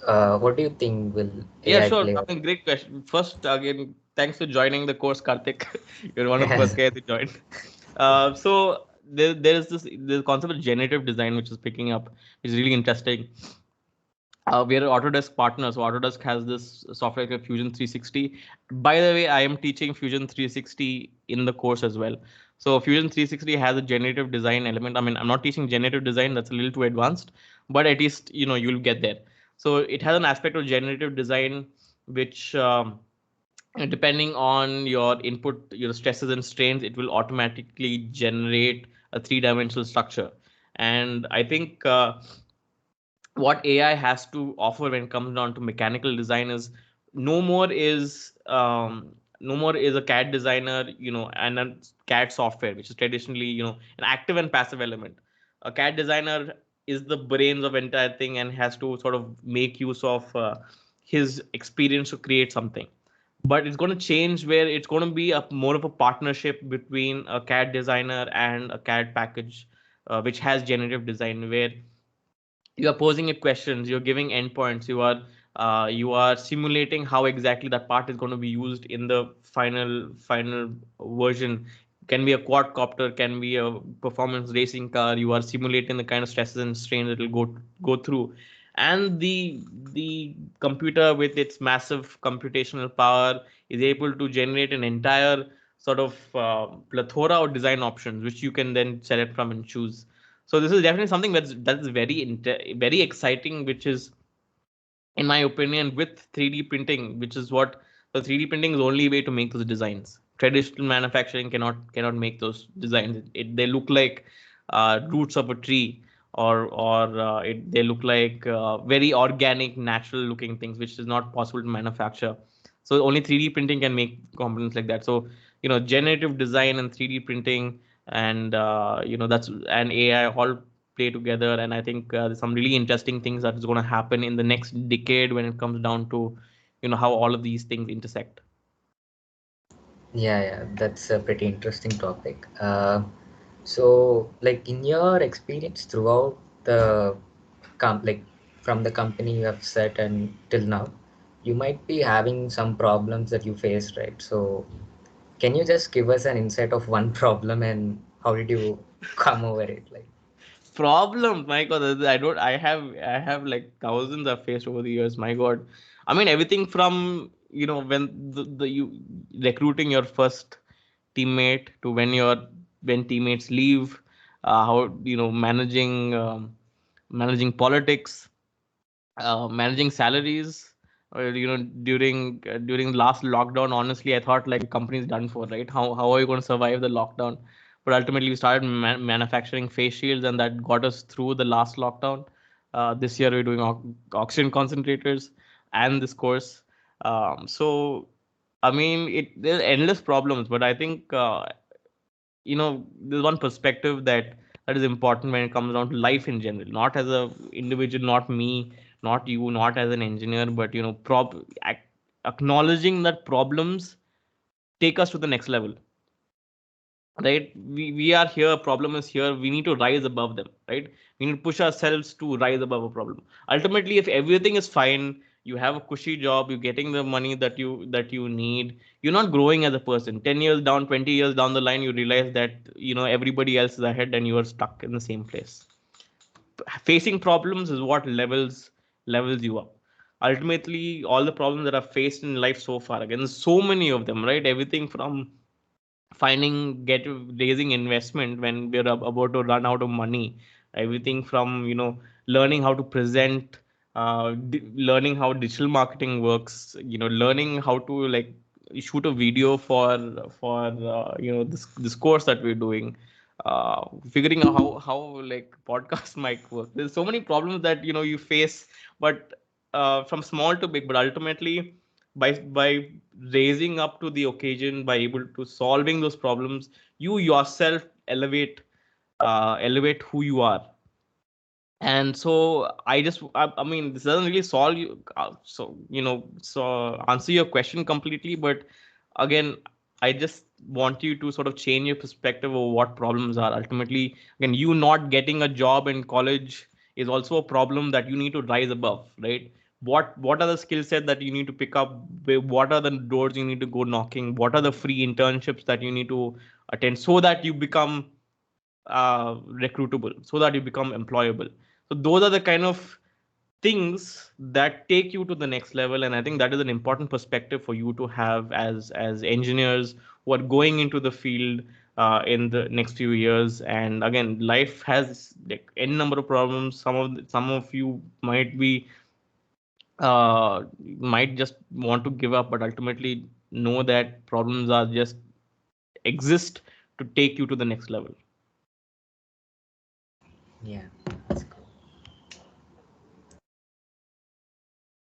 what do you think will Yeah, AI sure. play? I mean, great question. First, again, thanks for joining the course, Karthik. You're one of the first guys who joined. So there's this concept of generative design which is picking up, which is really interesting. We are an Autodesk partner, so Autodesk has this software called Fusion 360. By the way, I am teaching Fusion 360 in the course as well. So Fusion 360 has a generative design element. I mean, I'm not teaching generative design; that's a little too advanced, but at least you'll get there. So it has an aspect of generative design, which depending on your input, your stresses and strains, it will automatically generate a three-dimensional structure. And I think what AI has to offer when it comes down to mechanical design is no more is no more is a CAD designer, and a CAD software, which is traditionally, an active and passive element. A CAD designer is the brains of entire thing and has to sort of make use of his experience to create something. But it's going to change where it's going to be a more of a partnership between a CAD designer and a CAD package, which has generative design, where you are posing it questions, you're giving endpoints, you are simulating how exactly that part is going to be used in the final version. can be a quadcopter, can be a performance racing car. You are simulating the kind of stresses and strains that will go through, and the computer with its massive computational power is able to generate an entire sort of plethora of design options, which you can then select from and choose. So this is definitely something that's very exciting, which is, in my opinion, with 3D printing, which is what the 3D printing is the only way to make those designs. Traditional manufacturing cannot make those designs. They look like roots of a tree, or they look like very organic, natural looking things, which is not possible to manufacture. So only 3D printing can make components like that. So generative design and 3D printing, and that's and AI all play together, and I think there's some really interesting things that is going to happen in the next decade when it comes down to how all of these things intersect. Yeah, that's a pretty interesting topic. So, like in your experience throughout the like from the company you have set and till now, you might be having some problems that you faced, right? So, can you just give us an insight of one problem and how did you come over it? Like, Problem, my god, I have like thousands I've faced over the years, my god. I mean, everything from when the you recruiting your first teammate to when teammates leave, how managing politics, managing salaries. During last lockdown, honestly, I thought like the company's done for, right? How are you going to survive the lockdown? But ultimately, we started manufacturing face shields, and that got us through the last lockdown. This year, we're doing oxygen concentrators and this course. So, I mean, there's endless problems, but I think there's one perspective that is important when it comes down to life in general, not as a individual, not me, not you, not as an engineer, but acknowledging that problems take us to the next level, right? We are here, problem is here, we need to rise above them, right? We need to push ourselves to rise above a problem. Ultimately, if everything is fine, you have a cushy job, you're getting the money that you need, you're not growing as a person. 10 years down, 20 years down the line, you realize that everybody else is ahead and you are stuck in the same place. Facing problems is what levels you up. Ultimately, all the problems that I've faced in life so far, again, there's so many of them, right? Everything from raising investment when we're about to run out of money, everything from learning how to present, learning how digital marketing works, learning how to like shoot a video for this course that we're doing, figuring out how like podcast might work. There's so many problems that you face, but from small to big, but ultimately by raising up to the occasion, by able to solving those problems, you yourself elevate who you are. And so I mean, this doesn't really solve you, so answer your question completely, but again, I just want you to sort of change your perspective of what problems are. Ultimately, again, you not getting a job in college is also a problem that you need to rise above, right? What are the skill set that you need to pick up? What are the doors you need to go knocking? What are the free internships that you need to attend so that you become recruitable, so that you become employable? So those are the kind of things that take you to the next level, and I think that is an important perspective for you to have as engineers who are going into the field in the next few years. And again, life has like any number of problems. Some of you might just want to give up, but ultimately know that problems are just exist to take you to the next level. yeah, that's cool.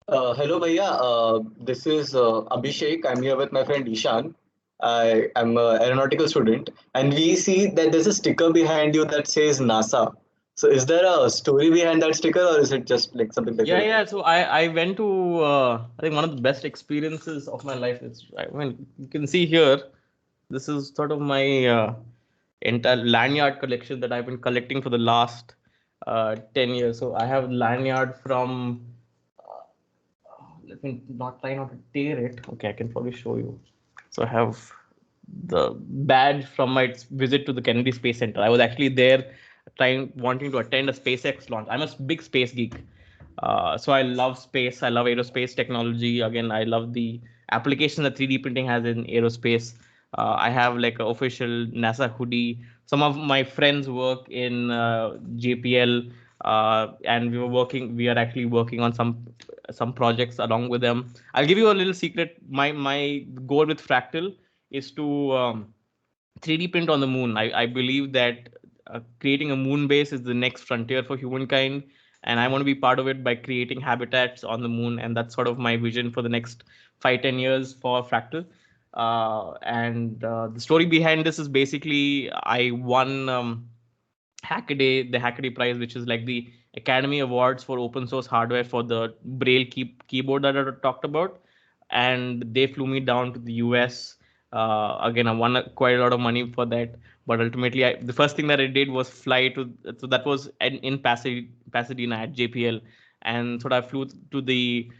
Hello, Bhaiya. This is Abhishek. I'm here with my friend Ishan. I am an aeronautical student, and we see that there's a sticker behind you that says NASA. So, is there a story behind that sticker, or is it just like something that Yeah, you? yeah. So I went to I think one of the best experiences of my life is, I mean, you can see here, this is sort of my entire lanyard collection that I've been collecting for the last 10 years. So I have lanyard from let me not try not to tear it. Okay, I can probably show you. So I have badge from my visit to the Kennedy Space Center. I was actually there wanting to attend a SpaceX launch. I'm a big space geek. So I love space. I love aerospace technology. Again, I love the application that 3D printing has in aerospace. I have like an official NASA hoodie. Some of my friends work in JPL, and we are actually working on some projects along with them. I'll give you a little secret. My goal with Fractal is to 3D print on the moon. I believe that creating a moon base is the next frontier for humankind, and I want to be part of it by creating habitats on the moon, and that's sort of my vision for the next 5-10 years for Fractal. And the story behind this is basically I won Hackaday, the Hackaday Prize, which is like the Academy Awards for open source hardware for the Braille keyboard that I talked about, and they flew me down to the US. Again, I won quite a lot of money for that, but ultimately, the first thing that I did was fly to. So that was in Pasadena at JPL, and so I flew to the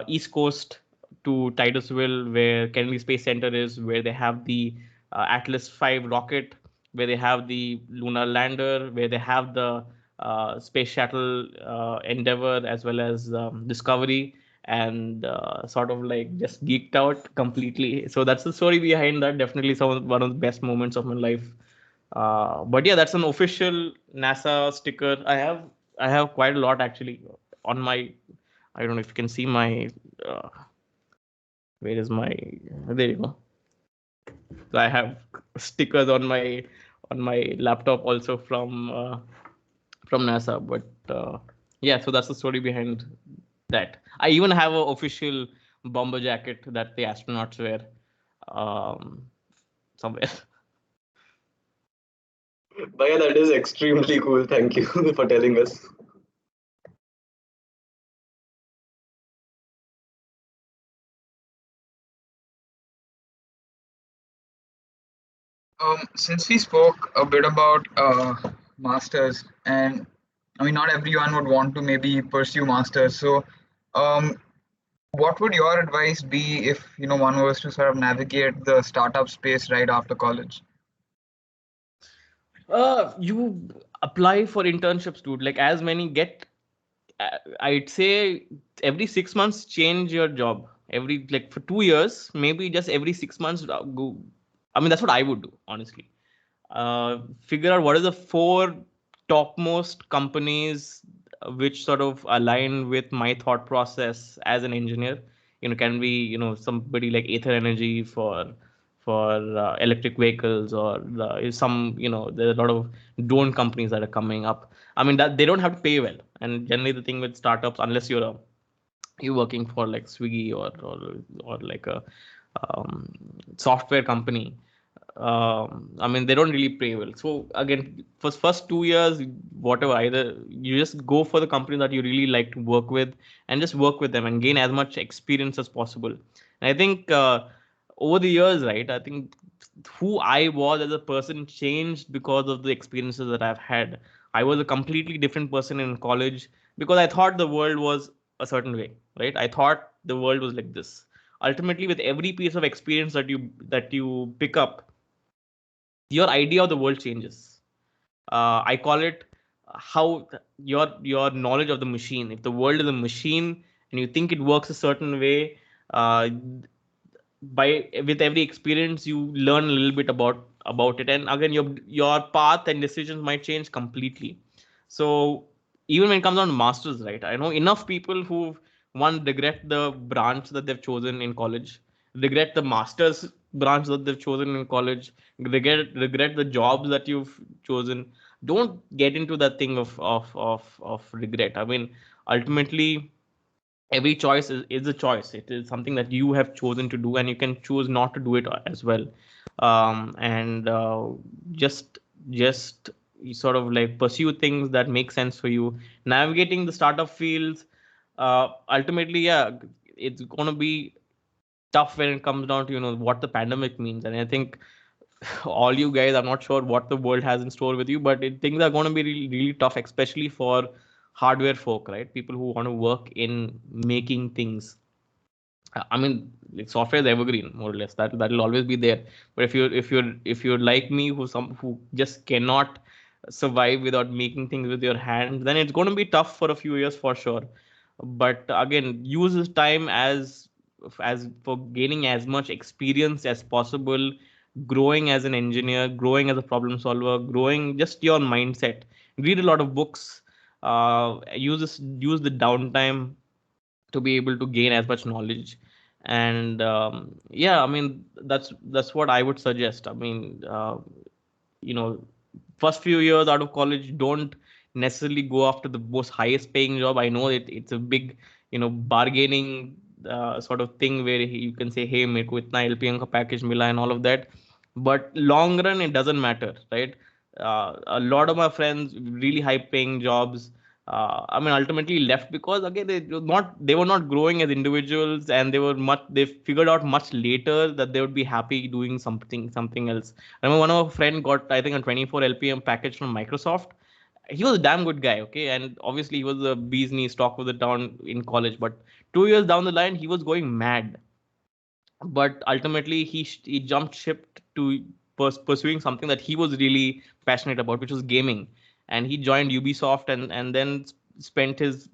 East Coast to Titusville, where Kennedy Space Center is, where they have the Atlas V rocket, where they have the lunar lander, where they have the space shuttle Endeavour, as well as Discovery, and sort of like just geeked out completely. So that's the story behind that. Definitely one of the best moments of my life. But yeah, that's an official NASA sticker. I have quite a lot actually on my. I don't know if you can see my. Where is my? There you go. So I have stickers on my laptop also from NASA. But yeah, so that's the story behind that. I even have an official bomber jacket that the astronauts wear somewhere. But yeah, that is extremely cool. Thank you for telling us. Since we spoke a bit about masters, and I mean, not everyone would want to maybe pursue masters. So, what would your advice be if one was to sort of navigate the startup space right after college? You apply for internships, dude. Like as many get. I'd say every 6 months change your job. Every like for 2 years, maybe just every 6 months go. I mean, that's what I would do, honestly. Figure out what are the 4 topmost companies which sort of align with my thought process as an engineer. Can be somebody like Ather Energy for electric vehicles, or some there are a lot of drone companies that are coming up. I mean that they don't have to pay well, and generally the thing with startups, unless you're working for like Swiggy or like a software company, I mean, they don't really pay well. So again, for first 2 years, whatever, either you just go for the company that you really like to work with, and just work with them and gain as much experience as possible. And I think over the years, right, I think who I was as a person changed because of the experiences that I've had. I was a completely different person in college because I thought the world was a certain way, right? I thought the world was like this. Ultimately, with every piece of experience that you pick up, your idea of the world changes. I call it how your knowledge of the machine. If the world is a machine and you think it works a certain way, with every experience you learn a little bit about it, and again your path and decisions might change completely. So even when it comes down to masters, right? I know enough people who one regret the branch that they've chosen in college, regret the masters branch that they've chosen in college, regret the jobs that you've chosen. Don't get into that thing of regret. I mean, ultimately every choice is a choice. It is something that you have chosen to do, and you can choose not to do it as well. And just you sort of like pursue things that make sense for you. Navigating the startup fields, ultimately, yeah, it's gonna be tough when it comes down to what the pandemic means. And I think all you guys, I'm not sure what the world has in store with you, but things are going to be really, really tough, especially for hardware folk, right? People who want to work in making things. I mean, like, software is evergreen, more or less. That'll always be there. But if you're like me, who just cannot survive without making things with your hands, then it's going to be tough for a few years for sure. But again, use this time as for gaining as much experience as possible, growing as an engineer, growing as a problem solver, growing just your mindset. Read a lot of books. Use the downtime to be able to gain as much knowledge. And yeah, I mean, that's what I would suggest. I mean, you know, first few years out of college, don't necessarily go after the most highest paying job. I know it's a big, bargaining sort of thing where you can say, hey, मेरे को इतना LPM का package मिला and all of that. But long run, it doesn't matter, right? A lot of my friends, really high paying jobs, I mean, ultimately left because again they were not growing as individuals, and they figured out much later that they would be happy doing something else. I remember one of our friend got, I think, a 24 LPM package from Microsoft. He was a damn good guy, okay, and obviously he was a bee's knees, talk of the town in college. But 2 years down the line, he was going mad. But ultimately, he jumped ship to pursuing something that he was really passionate about, which was gaming. And he joined Ubisoft, and then spent his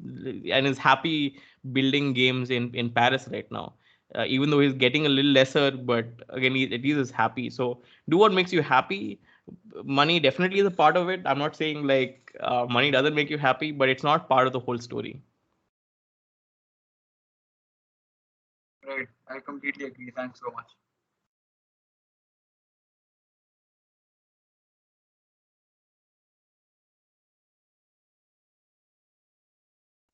and is happy building games in Paris right now. Even though he's getting a little lesser, but again, at least is happy. So do what makes you happy. Money definitely is a part of it. I'm not saying like money doesn't make you happy, but it's not part of the whole story. Right. I completely agree. Thanks so much.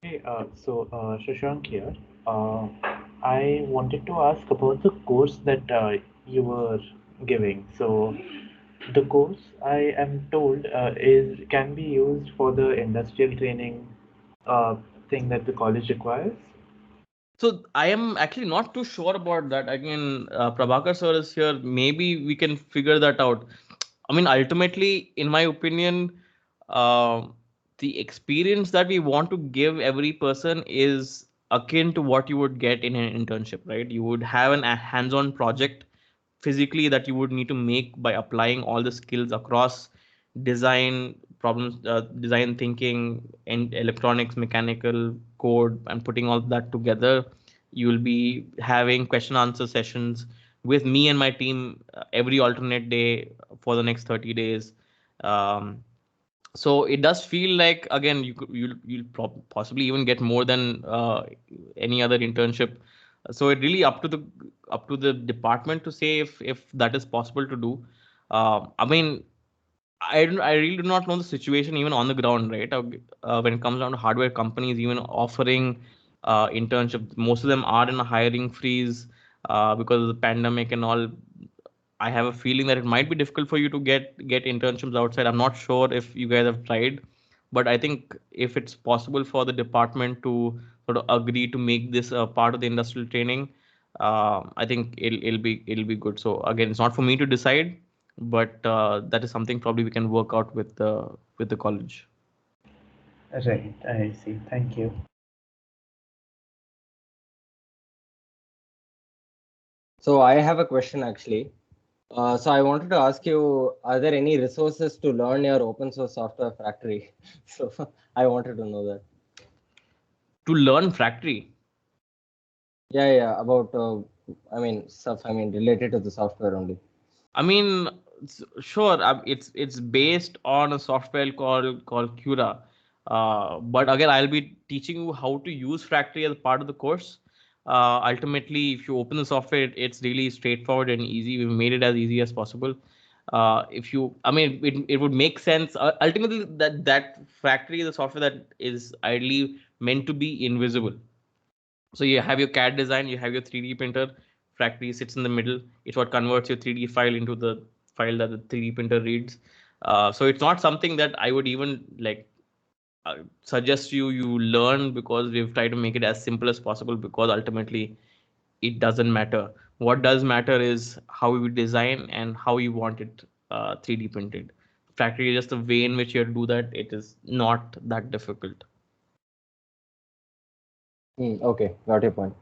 Hey, Shashank here. I wanted to ask about the course that you were giving. So, the course I am told is can be used for the industrial training uh, thing that the college requires. So I am actually not too sure about that. Again, Prabhakar sir is here. Maybe we can figure that out. I mean, ultimately, in my opinion, uh, the experience that we want to give every person is akin to what you would get in an internship, right? You would have a hands-on project physically that you would need to make by applying all the skills across design problems, design thinking, and electronics, mechanical code, and putting all that together. You will be having question answer sessions with me and my team every alternate day for the next 30 days. um, so it does feel like, again, you'll possibly even get more than any other internship. So it really up to the department to say if that is possible to do. I mean, I really do not know the situation even on the ground, right? When it comes down to hardware companies, even offering internships, most of them are in a hiring freeze because of the pandemic and all. I have a feeling that it might be difficult for you to get internships outside. I'm not sure if you guys have tried, but I think if it's possible for the department to sort of agree to make this a part of the industrial training, I think it'll be good. So again, it's not for me to decide, but that is something probably we can work out with the college. Right, I see. Thank you. So I have a question actually. So I wanted to ask you, are there any resources to learn your open source software factory? So I wanted to know that. To learn factory. Yeah, about, I mean, stuff, I mean, related to the software only. I mean, sure. It's based on a software called Cura. But again, I'll be teaching you how to use Factory as part of the course. Ultimately, if you open the software, it's really straightforward and easy. We've made it as easy as possible. I mean, it would make sense. Ultimately, that Factory is a software that is ideally meant to be invisible. So you have your CAD design, you have your 3D printer. Factory sits in the middle. It's what converts your 3D file into the file that the 3D printer reads. So it's not something that I would even like suggest you learn, because we've tried to make it as simple as possible, because ultimately it doesn't matter. What does matter is how you design and how you want it 3D printed. Factory is just the way in which you do that. It is not that difficult. Okay, got your point.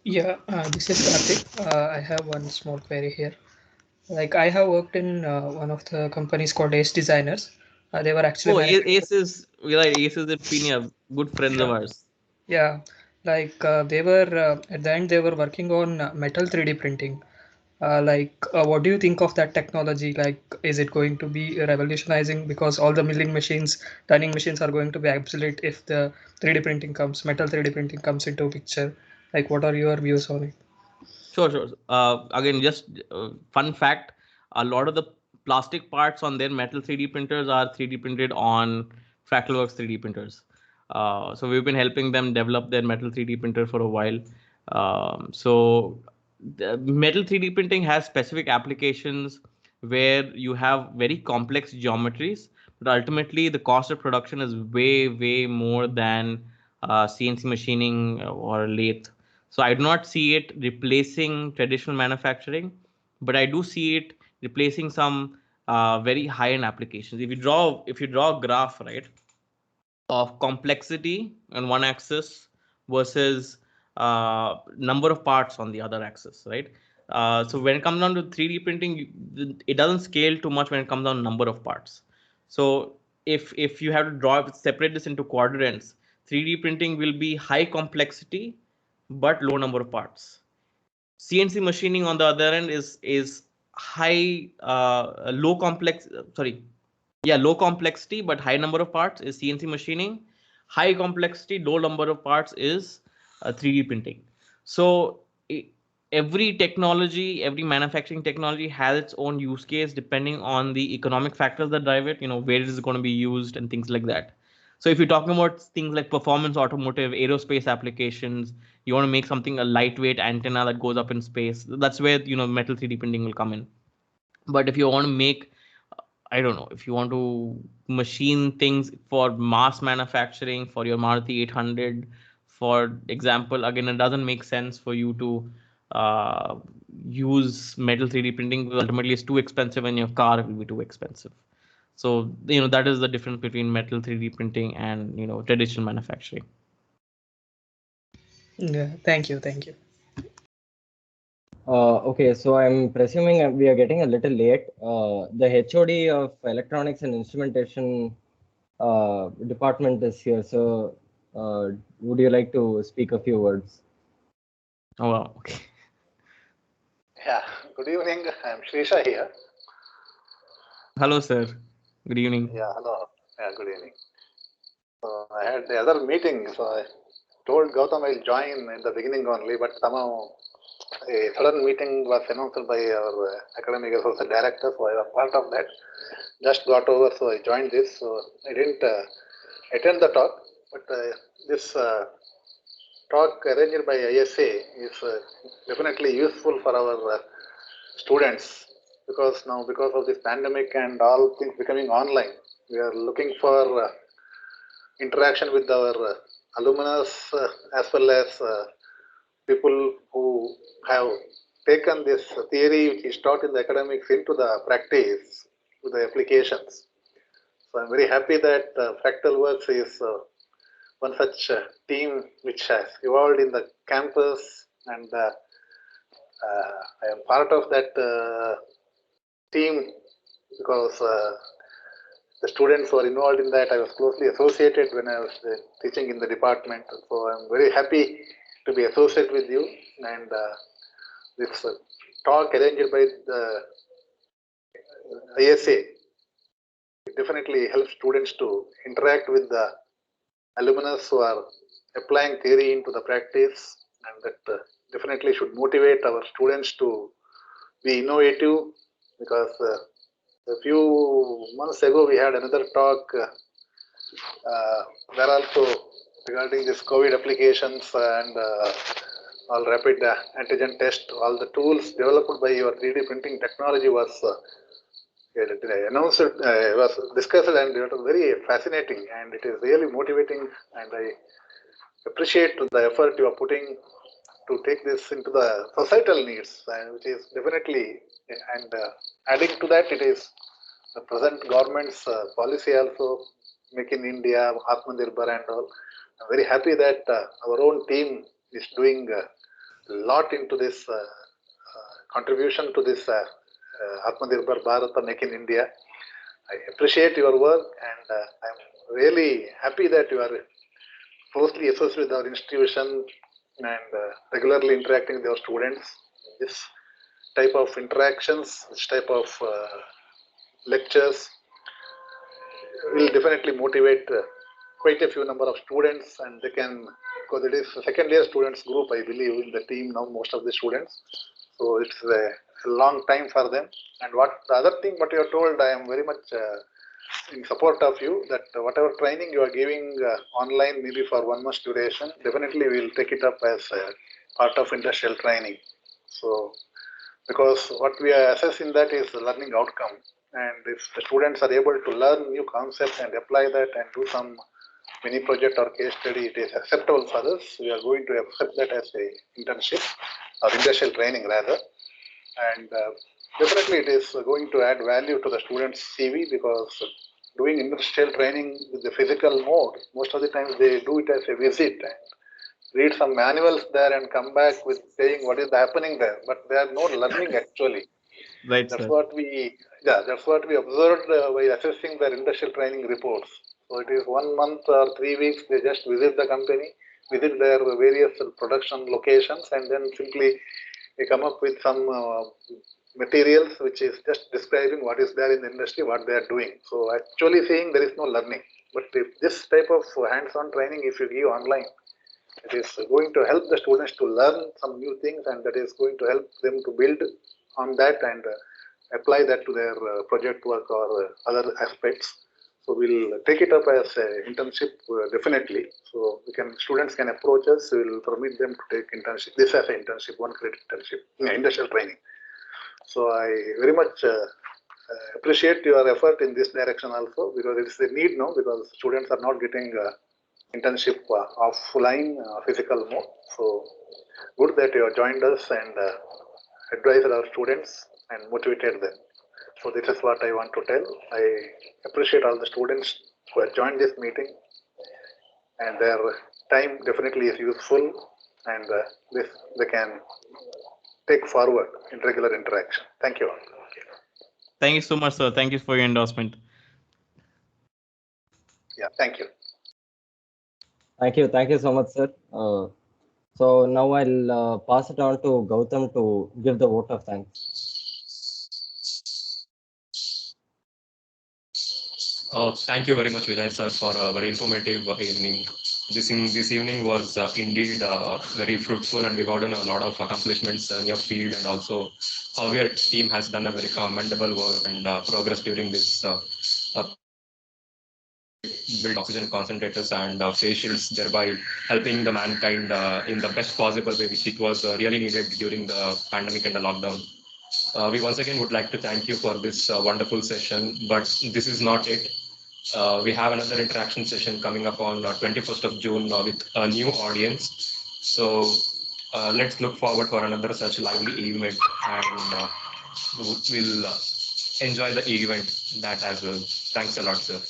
Yeah, this is Karthik. I have one small query here. Like I have worked in one of the companies called Ace Designers. They were actually Oh, manufacturing. Ace is right. Ace is in Pina, good friends of Yeah, ours. yeah. Like they were at the end they were working on metal 3D printing. What do you think of that technology? Like, is it going to be revolutionizing because all the milling machines, turning machines are going to be obsolete if the 3D printing comes, metal 3D printing comes into picture? Like, what are your views on it? Sure, sure. Again, just fun fact: a lot of the plastic parts on their metal 3D printers are 3D printed on Fractalworks 3D printers. So we've been helping them develop their metal 3D printer for a while. So the metal 3D printing has specific applications where you have very complex geometries, but ultimately the cost of production is way, way more than CNC machining or lathe. So I do not see it replacing traditional manufacturing, but I do see it replacing some very high-end applications. If you draw a graph, right, of complexity on one axis versus number of parts on the other axis, right? So when it comes down to 3D printing, it doesn't scale too much when it comes down to number of parts. So if you have to separate this into quadrants, 3D printing will be high complexity but low number of parts. CNC machining on the other end is high low complex sorry yeah, low complexity but high number of parts is CNC machining. High complexity, low number of parts is 3D printing. So every technology, every manufacturing technology has its own use case depending on the economic factors that drive it, where it is going to be used and things like that. So if you're talking about things like performance, automotive, aerospace applications, you want to make something a lightweight antenna that goes up in space. That's where metal 3D printing will come in. But if you want to make, I don't know, if you want to machine things for mass manufacturing for your Maruti 800, for example, again, it doesn't make sense for you to uh, use metal 3D printing because ultimately it's too expensive and your car will be too expensive. So, that is the difference between metal 3D printing and, traditional manufacturing. Yeah, thank you, thank you. Okay, so I'm presuming we are getting a little late. The HOD of Electronics and Instrumentation department is here. So, would you like to speak a few words? Oh, wow. Okay. Yeah, good evening. I'm Shrisha here. Hello, sir. Good evening. Yeah, hello. Yeah, good evening. So I had the other meeting, so I told Gautam I'll join in the beginning only, but somehow a sudden meeting was announced by our academic associate director, so I was part of that. Just got over, so I joined this. So I didn't attend the talk, but this talk arranged by ISA is definitely useful for our students, because now, because of this pandemic and all things becoming online, we are looking for interaction with our alumnus as well as people who have taken this theory which is taught in the academics into the practice with the applications. So I'm very happy that Fractalworks is one such team which has evolved in the campus, and I am part of that team because the students who are involved in that, I was closely associated when I was teaching in the department. So I'm very happy to be associated with you, and this talk arranged by the ISA definitely helps students to interact with the alumnus who are applying theory into the practice, and that definitely should motivate our students to be innovative, because a few months ago we had another talk there also regarding this COVID applications and all rapid antigen test, all the tools developed by your 3D printing technology was announced, was discussed, and it was very fascinating, and it is really motivating, and I appreciate the effort you are putting to take this into the societal needs, which is definitely, and adding to that, it is the present government's policy also, Make in India, Atmanirbhar and all. I'm very happy that our own team is doing lot into this contribution to this Atmanirbhar Bharat or Make in India. I appreciate your work, and I'm really happy that you are closely associated with our institution and regularly interacting with our students. This type of interactions, this type of lectures will definitely motivate quite a few number of students, and they can, because it is a second year students group, I believe, in the team now, most of the students. So it's a long time for them. And what the other thing what you are told, I am very much in support of you, that whatever training you are giving online, maybe for 1 month duration, definitely we will take it up as part of industrial training. So because what we are assessing that is the learning outcome, and if the students are able to learn new concepts and apply that and do some mini project or case study, it is acceptable for us. We are going to accept that as a internship or industrial training rather, and definitely it is going to add value to the students' CV, because doing industrial training with the physical mode, most of the times they do it as a visit and read some manuals there and come back with saying what is happening there, but they are not learning actually. Right, That's sir. what we, that's what we observed by assessing their industrial training reports. So it is 1 month or 3 weeks, they just visit the company, visit their various production locations, and then simply they come up with some materials which is just describing what is there in the industry, what they are doing. So actually saying there is no learning. But if this type of hands-on training, if you give online, it is going to help the students to learn some new things, and that is going to help them to build on that and apply that to their project work or other aspects. So we'll take it up as an internship definitely. So students can approach us. We'll permit them to take internship. This as an internship, 1 credit internship, industrial training. So I very much appreciate your effort in this direction also, because it's a need now, because students are not getting internship offline physical mode. So good that you have joined us and advised our students and motivated them. So this is what I want to tell. I appreciate all the students who have joined this meeting, and their time definitely is useful, and this they can take forward in regular interaction. Thank you all. Thank you so much, sir. Thank you for your endorsement. Yeah, thank you. Thank you so much, sir. So now I'll pass it on to Gautam to give the vote of thanks. Thank you very much, Vijay sir, for a very informative evening. This evening was indeed very fruitful, and we gotten a lot of accomplishments in your field, and also how your team has done a very commendable work and progress during this build oxygen concentrators and face shields, thereby helping the mankind in the best possible way, which it was really needed during the pandemic and the lockdown. We once again would like to thank you for this wonderful session, but this is not it. We have another interaction session coming up on 21st of June with a new audience. So let's look forward for another such lively event, and we'll enjoy the event that as well. Thanks a lot, sir.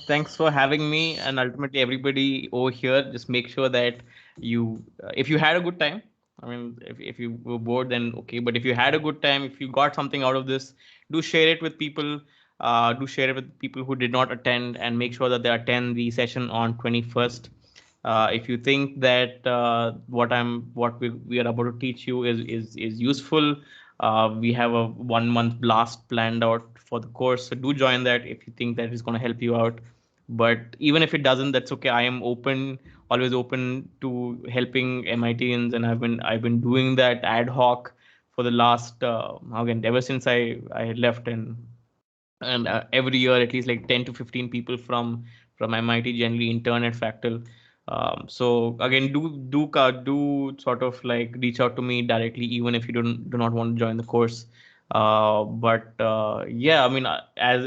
Thanks for having me, and ultimately everybody over here, just make sure that you if you had a good time, I mean, if you were bored, then okay, but if you had a good time, if you got something out of this, do share it with people. Do share it with people who did not attend, and make sure that they attend the session on 21st. If you think that what we are about to teach you is useful, we have a 1 month blast planned out for the course, so do join that if you think that is going to help you out. But even if it doesn't, that's okay. I am always open to helping MITians, and I've been doing that ad hoc for the last again, ever since I left, and every year at least like 10 to 15 people from MIT generally intern at Fractal. So again, do sort of like reach out to me directly, even if you do not want to join the course. But yeah, I mean, as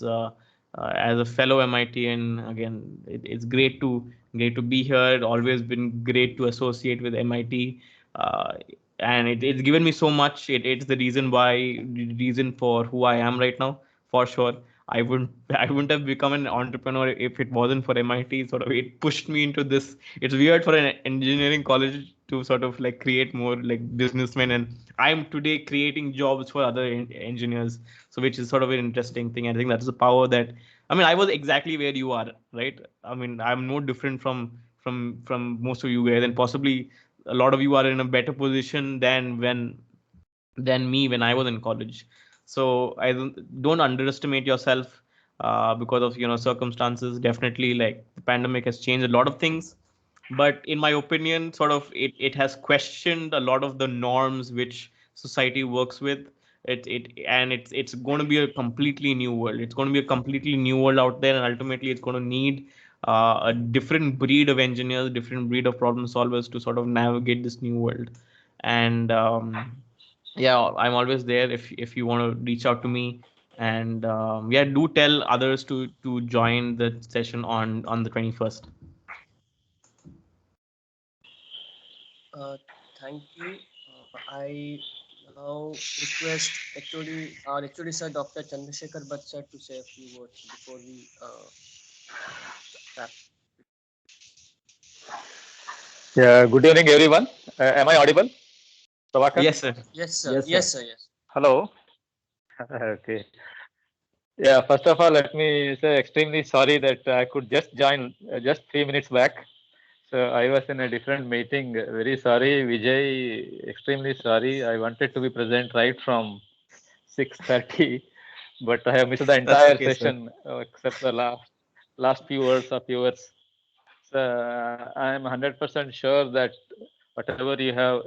a fellow MITian, again, it's great to be here. It's always been great to associate with MIT. And it's given me so much. It's the reason for who I am right now, for sure. I wouldn't have become an entrepreneur if it wasn't for MIT. Sort of it pushed me into this. It's weird for an engineering college to sort of like create more like businessmen, and I'm today creating jobs for other engineers. So which is sort of an interesting thing. I think that's the power that, I mean, I was exactly where you are, right? I mean, I'm no different from most of you guys, and possibly a lot of you are in a better position than me when I was in college. So I don't underestimate yourself because of circumstances. Definitely, like the pandemic has changed a lot of things, but in my opinion, sort of it has questioned a lot of the norms which society works with. It's going to be a completely new world. It's going to be a completely new world out there, and ultimately it's going to need a different breed of engineers, different breed of problem solvers to sort of navigate this new world. And yeah, I'm always there if you want to reach out to me. And yeah, do tell others to join the session on the 21st. Thank you. I now request our HOD sir, Dr. Chandrasekhar Bhatt sir, to say a few words before we wrap. Yeah, good evening, everyone. Am I audible? Prabhakar? Yes, sir. Yes, sir. Yes, sir. Yes. Hello. Okay. Yeah, first of all, let me say extremely sorry that I could just join just 3 minutes back. So I was in a different meeting. Very sorry, Vijay. Extremely sorry. I wanted to be present right from 6:30, but I have missed the entire okay, session except the last few words of yours. So I am 100% sure that whatever you have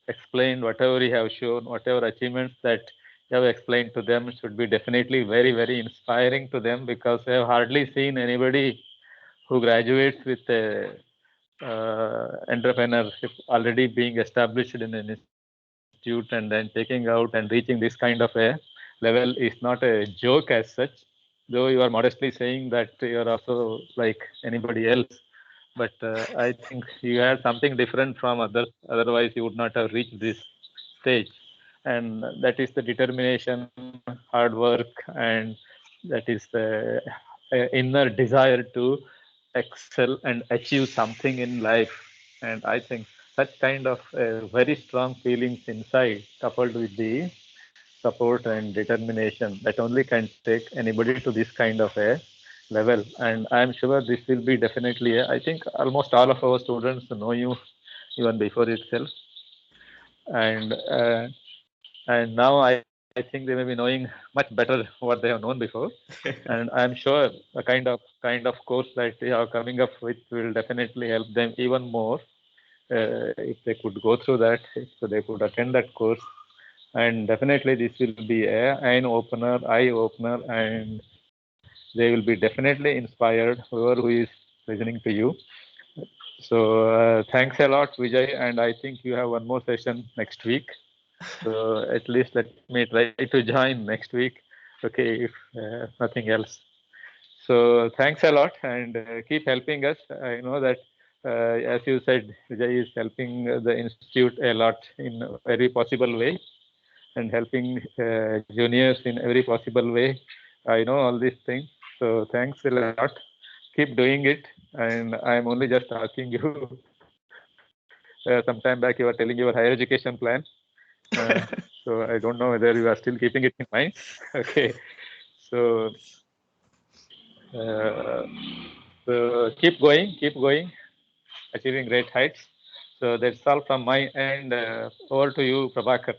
explained, whatever you have shown, whatever achievements that you have explained to them should be definitely very, very inspiring to them, because I have hardly seen anybody who graduates with a entrepreneurship already being established in an institute and then taking out and reaching this kind of a level is not a joke as such, though you are modestly saying that you are also like anybody else. But I think you had something different from others, otherwise you would not have reached this stage. And that is the determination, hard work, and that is the inner desire to excel and achieve something in life. And I think such kind of very strong feelings inside, coupled with the support and determination, that only can take anybody to this kind of a level. And I'm sure this will be definitely I think almost all of our students know you even before itself, and now I think they may be knowing much better what they have known before. And I'm sure the kind of course that they are coming up with will definitely help them even more if they could go through that, so they could attend that course. And definitely this will be an eye opener, and they will be definitely inspired, whoever who is listening to you. So thanks a lot, Vijay, and I think you have one more session next week. So at least let me try to join next week, okay, if nothing else. So thanks a lot, and keep helping us. I know that, as you said, Vijay is helping the institute a lot in every possible way, and helping juniors in every possible way. I know all these things. So thanks a lot. Keep doing it. And I'm only just asking you. Some time back, you were telling your higher education plan. So I don't know whether you are still keeping it in mind. Okay. So, so keep going, achieving great heights. So that's all from my end. Over to you, Prabhakar.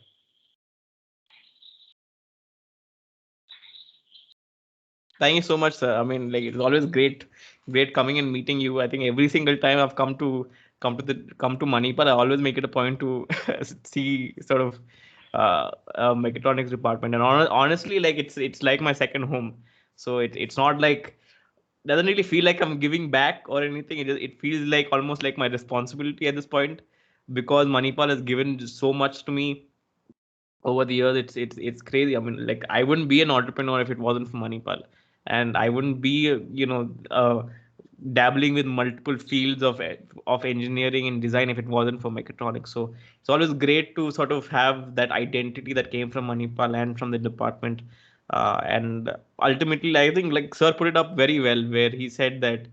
Thank you so much, sir. I mean, like, it's always great coming and meeting you. I think every single time I've come to Manipal, I always make it a point to see sort of mechatronics department. And honestly, like it's like my second home. So it's not like, doesn't really feel like I'm giving back or anything. It feels like almost like my responsibility at this point, because Manipal has given so much to me over the years. It's crazy. I mean, like, I wouldn't be an entrepreneur if it wasn't for Manipal, and I wouldn't be dabbling with multiple fields of engineering and design if it wasn't for mechatronics. So it's always great to sort of have that identity that came from Manipal and from the department. And ultimately, I think like Sir put it up very well, where he said that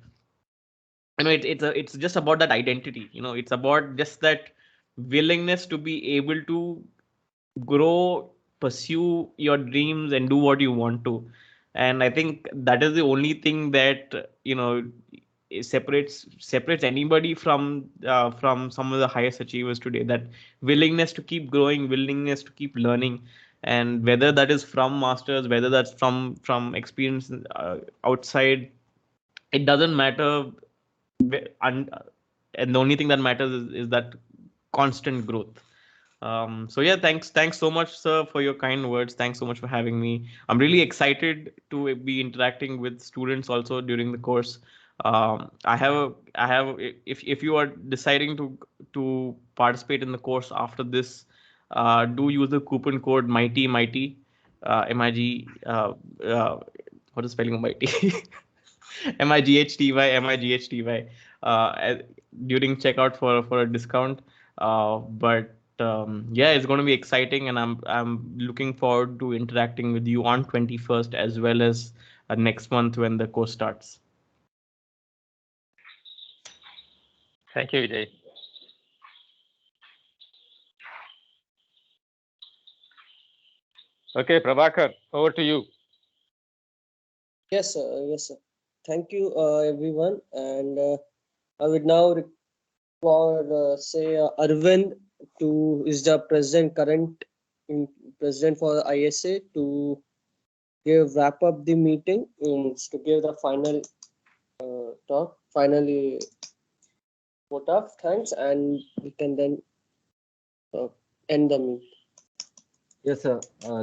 it's just about that identity. It's about just that willingness to be able to grow, pursue your dreams, and do what you want to. And I think that is the only thing that separates anybody from some of the highest achievers today. That willingness to keep growing, willingness to keep learning, and whether that is from masters, whether that's from experience outside, it doesn't matter. And the only thing that matters is that constant growth. So yeah, thanks so much, sir, for your kind words. Thanks so much for having me. I'm really excited to be interacting with students also during the course. If you are deciding to participate in the course after this, do use the coupon code mighty, MIG. What is spelling of mighty? MIGHTY. During checkout for a discount. But yeah, it's going to be exciting, and I'm looking forward to interacting with you on 21st as well as next month when the course starts. Thank you, Vijay. Okay, Prabhakar, over to you. Yes, sir. Yes, sir. Thank you, everyone. And I would now require, Arvind, who is the president for ISA, to wrap up the meeting, to give the final talk, finally vote of thanks, and we can then end the meeting. Yes, sir.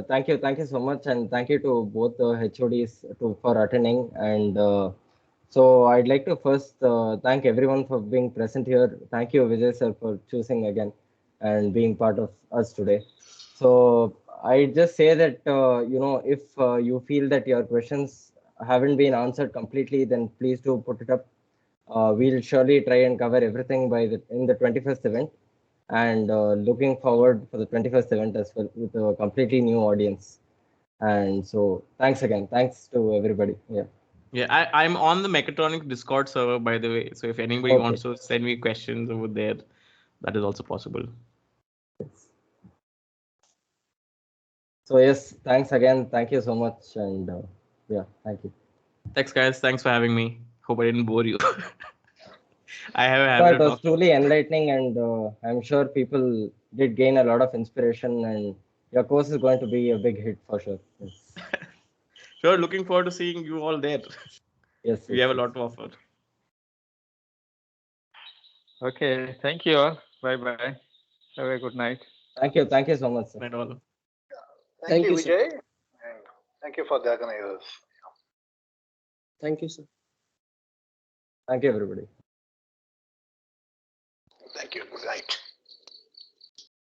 Thank you so much, and thank you to both the HODs for attending. And so I'd like to first thank everyone for being present here. Thank you, Vijay sir, for choosing again and being part of us today. So I just say that if you feel that your questions haven't been answered completely, then please do put it up. We'll surely try and cover everything in the 21st event, and looking forward for the 21st event as well with a completely new audience. And so thanks again. Thanks to everybody. Yeah. Yeah, I'm on the Mechatronics Discord server, by the way. So if anybody wants to send me questions over there, that is also possible. So yes, thanks again. Thank you so much. And yeah, thank you. Thanks, guys. Thanks for having me. Hope I didn't bore you. I have a So habit it was of truly enlightening, and I'm sure people did gain a lot of inspiration, and your course is going to be a big hit for sure. Yes. Sure, looking forward to seeing you all there. Yes. We have a lot to offer. Okay, thank you all. Bye-bye. Have a good night. Thank you so much, sir. Night all. Thank you, Vijay. And thank you for the organizers. Thank you, sir. Thank you, everybody. Thank you. Good night.